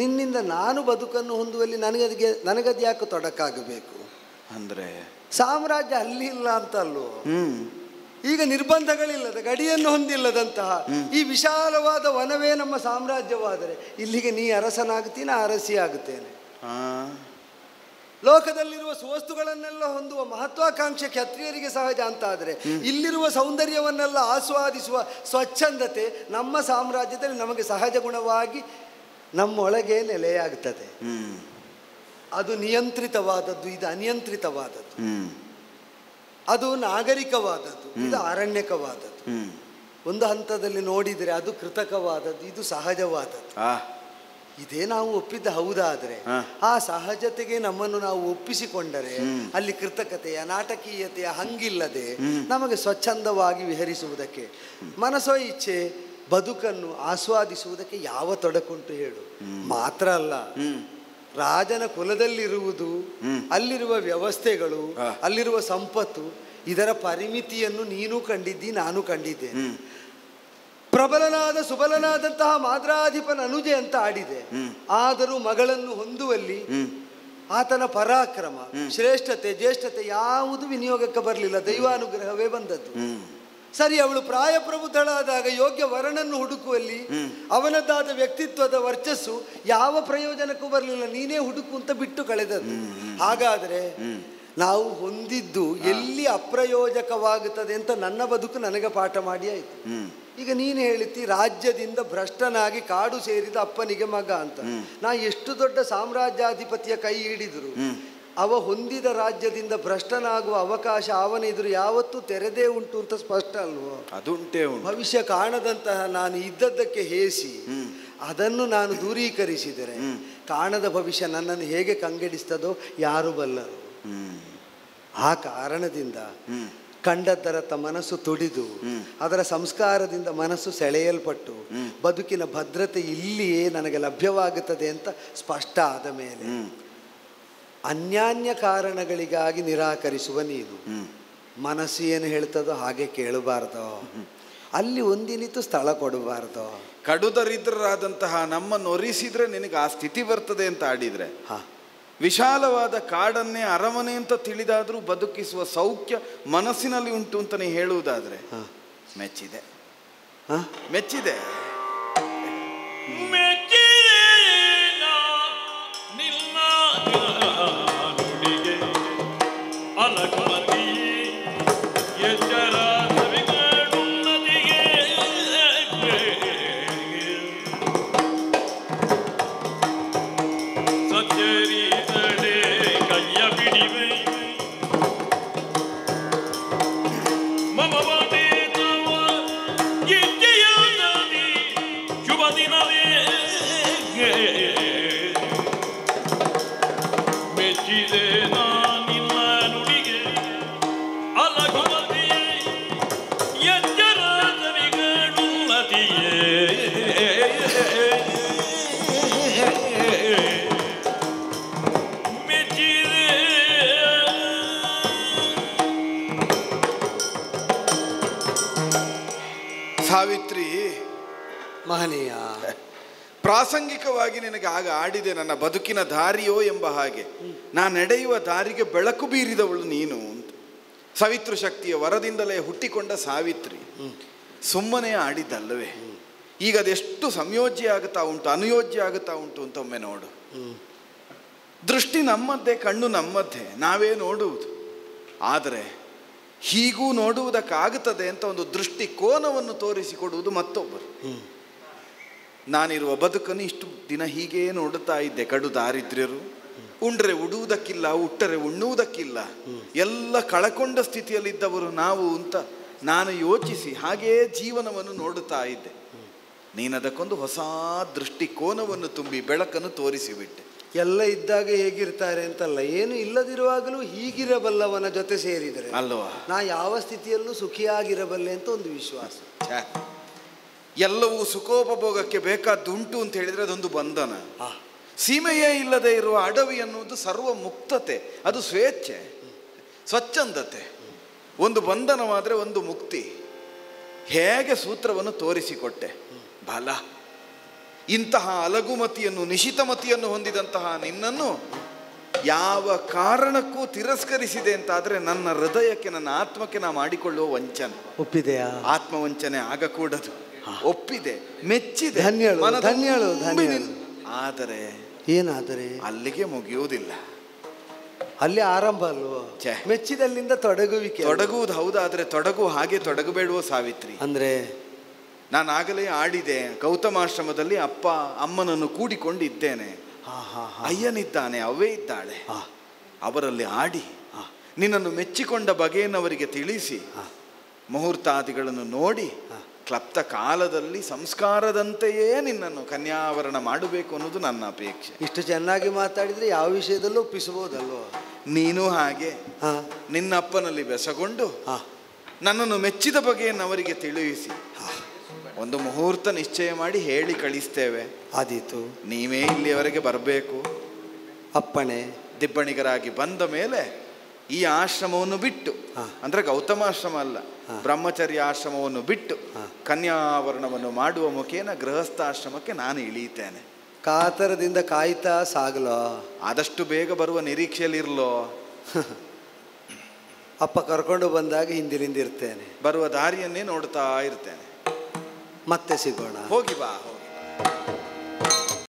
ನಿನ್ನಿಂದ ನಾನು ಬದುಕನ್ನು ಹೊಂದುವಲ್ಲಿ ನನಗದು ಯಾಕೆ ತೊಡಕಾಗಬೇಕು? ಅಂದರೆ ಸಾಮ್ರಾಜ್ಯ ಅಲ್ಲಿ ಇಲ್ಲ ಅಂತ ಅಲ್ವೋ? ಈಗ ನಿರ್ಬಂಧಗಳಿಲ್ಲದ, ಗಡಿಯನ್ನು ಹೊಂದಿಲ್ಲದಂತಹ ಈ ವಿಶಾಲವಾದ ವನವೇ ನಮ್ಮ ಸಾಮ್ರಾಜ್ಯವಾದರೆ ಇಲ್ಲಿಗೆ ನೀ ಅರಸನಾಗ್ತೀನಿ, ಅರಸಿ ಆಗುತ್ತೇನೆ. ಲೋಕದಲ್ಲಿರುವ ಸುವಸ್ತುಗಳನ್ನೆಲ್ಲ ಹೊಂದುವ ಮಹತ್ವಾಕಾಂಕ್ಷೆ ಕ್ಷತ್ರಿಯರಿಗೆ ಸಹಜ ಅಂತಾದರೆ, ಇಲ್ಲಿರುವ ಸೌಂದರ್ಯವನ್ನೆಲ್ಲ ಆಸ್ವಾದಿಸುವ ಸ್ವಚ್ಛಂದತೆ ನಮ್ಮ ಸಾಮ್ರಾಜ್ಯದಲ್ಲಿ ನಮಗೆ ಸಹಜ ಗುಣವಾಗಿ ನಮ್ಮೊಳಗೆ ನೆಲೆಯಾಗುತ್ತದೆ. ಅದು ನಿಯಂತ್ರಿತವಾದದ್ದು, ಇದು ಅನಿಯಂತ್ರಿತವಾದದ್ದು. ಅದು ನಾಗರಿಕವಾದದ್ದು, ಇದು ಅರಣ್ಯಕವಾದದ್ದು. ಒಂದು ಹಂತದಲ್ಲಿ ನೋಡಿದರೆ ಅದು ಕೃತಕವಾದದ್ದು, ಇದು ಸಹಜವಾದದ್ದು. ಇದೇ ನಾವು ಒಪ್ಪಿದ್ದ ಹೌದಾದರೆ ಆ ಸಹಜತೆಗೆ ನಮ್ಮನ್ನು ನಾವು ಒಪ್ಪಿಸಿಕೊಂಡರೆ ಅಲ್ಲಿ ಕೃತಕತೆಯ ನಾಟಕೀಯತೆಯ ಹಂಗಿಲ್ಲದೆ ನಮಗೆ ಸ್ವಚ್ಛಂದವಾಗಿ ವಿಹರಿಸುವುದಕ್ಕೆ, ಮನಸ್ಸೋ ಇಚ್ಛೆ ಬದುಕನ್ನು ಆಸ್ವಾದಿಸುವುದಕ್ಕೆ ಯಾವ ತೊಡಕುಂಟು ಹೇಳು? ಮಾತ್ರ ಅಲ್ಲ, ರಾಜನ ಕುಲದಲ್ಲಿರುವುದು, ಅಲ್ಲಿರುವ ವ್ಯವಸ್ಥೆಗಳು, ಅಲ್ಲಿರುವ ಸಂಪತ್ತು, ಇದರ ಪರಿಮಿತಿಯನ್ನು ನೀನು ಕಂಡಿದ್ದಿ, ನಾನು ಕಂಡಿದ್ದೇನೆ. ಪ್ರಬಲನಾದ ಸುಬಲನಾದಂತಹ ಮಾದ್ರಾಧಿಪನ ಅನುಜೆ ಅಂತ ಆಡಿದೆ. ಆದರೂ ಮಗಳನ್ನು ಹೊಂದುವಲ್ಲಿ ಆತನ ಪರಾಕ್ರಮ, ಶ್ರೇಷ್ಠತೆ, ಜ್ಯೇಷ್ಠತೆ ಯಾವುದು ವಿನಿಯೋಗಕ್ಕೆ ಬರಲಿಲ್ಲ, ದೈವಾನುಗ್ರಹವೇ ಬಂದದ್ದು. ಸರಿ, ಅವಳು ಪ್ರಾಯಪ್ರಬುದ್ಧಳಾದಾಗ ಯೋಗ್ಯ ವರನನ್ನು ಹುಡುಕುವಲ್ಲಿ ಅವನದ್ದಾದ ವ್ಯಕ್ತಿತ್ವದ ವರ್ಚಸ್ಸು ಯಾವ ಪ್ರಯೋಜನಕ್ಕೂ ಬರಲಿಲ್ಲ, ನೀನೇ ಹುಡುಕು ಅಂತ ಬಿಟ್ಟು ಕಳೆದದ್ದು. ಹಾಗಾದರೆ ನಾವು ಹೊಂದಿದ್ದು ಎಲ್ಲಿ ಅಪ್ರಯೋಜಕವಾಗುತ್ತದೆ ಅಂತ ನನ್ನ ಬದುಕು ನನಗೆ ಪಾಠ ಮಾಡಿ ಆಯಿತು. ಈಗ ನೀನು ಹೇಳಿತಿ ರಾಜ್ಯದಿಂದ ಭ್ರಷ್ಟನಾಗಿ ಕಾಡು ಸೇರಿದ ಅಪ್ಪನಿಗೆ ಮಗ ಅಂತ. ನಾ ಎಷ್ಟು ದೊಡ್ಡ ಸಾಮ್ರಾಜ್ಯಾಧಿಪತಿಯ ಕೈ ಹಿಡಿದ್ರು ಅವ ಹೊಂದಿದ ರಾಜ್ಯದಿಂದ ಭ್ರಷ್ಟನಾಗುವ ಅವಕಾಶ ಅವನ ಎದುರು ಯಾವತ್ತೂ ತೆರೆದೇ ಉಂಟು ಅಂತ ಸ್ಪಷ್ಟ ಅಲ್ವೋ? ಅದುಂಟೇ. ಭವಿಷ್ಯ ಕಾಣದಂತಹ ನಾನು ಇದ್ದದ್ದಕ್ಕೆ ಹೇಸಿ ಅದನ್ನು ನಾನು ದೂರೀಕರಿಸಿದರೆ ಕಾಣದ ಭವಿಷ್ಯ ನನ್ನನ್ನು ಹೇಗೆ ಕಂಗೆಡಿಸ್ತದೋ ಯಾರು ಬಲ್ಲರು. ಆ ಕಾರಣದಿಂದ ಕಂಡದ್ದರತ್ತ ಮನಸ್ಸು ತುಡಿದು ಅದರ ಸಂಸ್ಕಾರದಿಂದ ಮನಸ್ಸು ಸೆಳೆಯಲ್ಪಟ್ಟು ಬದುಕಿನ ಭದ್ರತೆ ಇಲ್ಲಿಯೇ ನನಗೆ ಲಭ್ಯವಾಗುತ್ತದೆ ಅಂತ ಸ್ಪಷ್ಟ ಆದ ಮೇಲೆ ಅನ್ಯಾನ್ಯ ಕಾರಣಗಳಿಗಾಗಿ ನಿರಾಕರಿಸುವ ನೀನು ಮನಸ್ಸು ಏನು ಹೇಳ್ತದೋ ಹಾಗೆ ಕೇಳಬಾರ್ದೋ, ಅಲ್ಲಿ ಒಂದಿನಿತು ಸ್ಥಳ ಕೊಡಬಾರ್ದೋ. ಕಡುದರಿದ್ರರಾದಂತಹ ನಮ್ಮನ್ನು ಒರಿಸಿದ್ರೆ ನಿನಗೆ ಆ ಸ್ಥಿತಿ ಬರ್ತದೆ ಅಂತ ಆಡಿದ್ರೆ, ವಿಶಾಲವಾದ ಕಾಡನ್ನೇ ಅರಮನೆ ಅಂತ ತಿಳಿದಾದ್ರೂ ಬದುಕಿಸುವ ಸೌಖ್ಯ ಮನಸ್ಸಿನಲ್ಲಿ ಉಂಟು ಅಂತ ನೀ ಹೇಳುವುದಾದ್ರೆ ಮೆಚ್ಚಿದೆ, ಮೆಚ್ಚಿದೆ. ಸಾವಿತ್ರಿ ಮಹನೀಯ, ಪ್ರಾಸಂಗಿಕವಾಗಿ ನಿನಗೆ ಆಗ ಆಡಿದೆ ನನ್ನ ಬದುಕಿನ ದಾರಿಯೋ ಎಂಬ ಹಾಗೆ. ನಾನು ನಡೆಯುವ ದಾರಿಗೆ ಬೆಳಕು ಬೀರಿದವಳು ನೀನು ಅಂತ. ಸವಿತೃ ಶಕ್ತಿಯ ವರದಿಂದಲೇ ಹುಟ್ಟಿಕೊಂಡ ಸಾವಿತ್ರಿ ಸುಮ್ಮನೆ ಆಡಿದ್ದಲ್ಲವೇ? ಈಗ ಅದೆಷ್ಟು ಸಂಯೋಜ್ಯ ಆಗುತ್ತಾ ಉಂಟು, ಅನುಯೋಜ್ಯ ಆಗುತ್ತಾ ಉಂಟು ಅಂತ ಒಮ್ಮೆ ನೋಡು. ದೃಷ್ಟಿ ನಮ್ಮದ್ದೇ, ಕಣ್ಣು ನಮ್ಮದ್ದೇ, ನಾವೇ ನೋಡುವುದು. ಆದರೆ ಹೀಗೂ ನೋಡುವುದಕ್ಕಾಗುತ್ತದೆ ಅಂತ ಒಂದು ದೃಷ್ಟಿ ಕೋನವನ್ನು ತೋರಿಸಿಕೊಡುವುದು ಮತ್ತೊಬ್ಬರು. ನಾನಿರುವ ಬದುಕನ್ನು ಇಷ್ಟು ದಿನ ಹೀಗೇ ನೋಡುತ್ತಾ ಇದ್ದೆ. ಕಡು ದಾರಿದ್ರ್ಯರು, ಉಂಡ್ರೆ ಉಡುವುದಕ್ಕಿಲ್ಲ, ಉಟ್ಟರೆ ಉಣ್ಣುವುದಕ್ಕಿಲ್ಲ, ಎಲ್ಲ ಕಳಕೊಂಡ ಸ್ಥಿತಿಯಲ್ಲಿದ್ದವರು ನಾವು ಅಂತ ನಾನು ಯೋಚಿಸಿ ಹಾಗೇ ಜೀವನವನ್ನು ನೋಡುತ್ತಾ ಇದ್ದೆ. ನೀನದಕ್ಕೊಂದು ಹೊಸ ದೃಷ್ಟಿಕೋನವನ್ನು ತುಂಬಿ ಬೆಳಕನ್ನು ತೋರಿಸಿಬಿಟ್ಟೆ. ಎಲ್ಲ ಇದ್ದಾಗ ಹೇಗಿರ್ತಾರೆ ಅಂತಲ್ಲ, ಏನು ಇಲ್ಲದಿರುವಾಗಲೂ ಹೀಗಿರಬಲ್ಲವನ ಜೊತೆ ಸೇರಿದರೆ ಅಲ್ವಾ ನಾ ಯಾವ ಸ್ಥಿತಿಯಲ್ಲೂ ಸುಖಿಯಾಗಿರಬಲ್ಲೆ ಅಂತ ಒಂದು ವಿಶ್ವಾಸ. ಎಲ್ಲವೂ ಸುಖೋಪಭೋಗಕ್ಕೆ ಬೇಕಾದ್ದುಂಟು ಅಂತ ಹೇಳಿದರೆ ಅದೊಂದು ಬಂಧನ. ಸೀಮೆಯೇ ಇಲ್ಲದೆ ಇರುವ ಅಡವಿ ಅನ್ನುವುದು ಸರ್ವ ಮುಕ್ತತೆ, ಅದು ಸ್ವೇಚ್ಛೆ, ಸ್ವಚ್ಛಂದತೆ. ಒಂದು ಬಂಧನವಾದರೆ ಒಂದು ಮುಕ್ತಿ. ಹೇಗೆ ಸೂತ್ರವನ್ನು ತೋರಿಸಿಕೊಟ್ಟೆ ಬಲ. ಇಂತಹ ಅಲಗುಮತಿಯನ್ನು, ನಿಶಿತಮತಿಯನ್ನು ಹೊಂದಿದಂತಹ ನಿನ್ನನ್ನು ಯಾವ ಕಾರಣಕ್ಕೂ ತಿರಸ್ಕರಿಸಿದೆ ಅಂತಾದರೆ ನನ್ನ ಹೃದಯಕ್ಕೆ, ನನ್ನ ಆತ್ಮಕ್ಕೆ ನಾ ಮಾಡಿಕೊಳ್ಳುವ ವಂಚನೆ. ಒಪ್ಪಿದೆಯಾ? ಆತ್ಮವಂಚನೆ ಆಗಕೂಡದು. ಒಪ್ಪಿದೆ, ಮೆಚ್ಚಿದೆ, ಧನ್ಯಳು. ಆದರೆ ಏನಾದರೆ ಅಲ್ಲಿಗೆ ಮುಗಿಯುವುದಿಲ್ಲ. ಅಲ್ಲಿ ಆರಂಭ ಅಲ್ವೋ? ಮೆಚ್ಚಿದಲ್ಲಿಂದ ತೊಡಗುವುದು ಹೌದಾದ್ರೆ ತೊಡಗು ಹಾಗೆ ತೊಡಗಬೇಡುವ ಸಾವಿತ್ರಿ. ಅಂದ್ರೆ ನಾನು ಆಗಲೇ ಆಡಿದೆ, ಗೌತಮಾಶ್ರಮದಲ್ಲಿ ಅಪ್ಪ ಅಮ್ಮನನ್ನು ಕೂಡಿಕೊಂಡಿದ್ದೇನೆ. ಅಯ್ಯನಿದ್ದಾನೆ, ಅವ್ವೇ ಇದ್ದಾಳೆ. ಅವರಲ್ಲಿ ಆಡಿ ನಿನ್ನನ್ನು ಮೆಚ್ಚಿಕೊಂಡ ಬಗೆಯನ್ನವರಿಗೆ ತಿಳಿಸಿ ಮುಹೂರ್ತಾದಿಗಳನ್ನು ನೋಡಿ ಕ್ಲಪ್ತ ಕಾಲದಲ್ಲಿ ಸಂಸ್ಕಾರದಂತೆಯೇ ನಿನ್ನನ್ನು ಕನ್ಯಾವರಣ ಮಾಡಬೇಕು ಅನ್ನೋದು ನನ್ನ ಅಪೇಕ್ಷೆ. ಇಷ್ಟು ಚೆನ್ನಾಗಿ ಮಾತಾಡಿದ್ರೆ ಯಾವ ವಿಷಯದಲ್ಲೂ ಒಪ್ಪಿಸಬಹುದಲ್ವ? ನೀನು ಹಾಗೆ ನಿನ್ನ ಅಪ್ಪನಲ್ಲಿ ಬೆಸಗೊಂಡು ನನ್ನನ್ನು ಮೆಚ್ಚಿದ ಬಗೆಯನ್ನು ಅವರಿಗೆ ತಿಳಿಸಿ ಒಂದು ಮುಹೂರ್ತ ನಿಶ್ಚಯ ಮಾಡಿ ಹೇಳಿ ಕಳಿಸ್ತೇವೆ. ಆದೀತು. ನೀವೇ ಇಲ್ಲಿಯವರೆಗೆ ಬರಬೇಕು. ಅಪ್ಪಣೆ. ದಿಬ್ಬಣಿಗರಾಗಿ ಬಂದ ಮೇಲೆ ಈ ಆಶ್ರಮವನ್ನು ಬಿಟ್ಟು, ಅಂದ್ರೆ ಗೌತಮಾಶ್ರಮ ಅಲ್ಲ, ಬ್ರಹ್ಮಚರ್ಯ ಆಶ್ರಮವನ್ನು ಬಿಟ್ಟು ಕನ್ಯಾವರಣವನ್ನು ಮಾಡುವ ಮುಖೇನ ಗೃಹಸ್ಥಾಶ್ರಮಕ್ಕೆ ನಾನು ಇಳಿಯುತ್ತೇನೆ. ಕಾತರದಿಂದ ಕಾಯ್ತಾ ಸಾಗಲೋ? ಆದಷ್ಟು ಬೇಗ ಬರುವ ನಿರೀಕ್ಷೆಯಲ್ಲಿರ್ಲೋ. ಅಪ್ಪ ಕರ್ಕೊಂಡು ಬಂದಾಗ ಹಿಂದಿರ್ತೇನೆ, ಬರುವ ದಾರಿಯನ್ನೇ ನೋಡ್ತಾ ಇರ್ತೇನೆ. ಮತ್ತೆ ಸಿಗೋಣ. ಹೋಗಿ ಬಾ.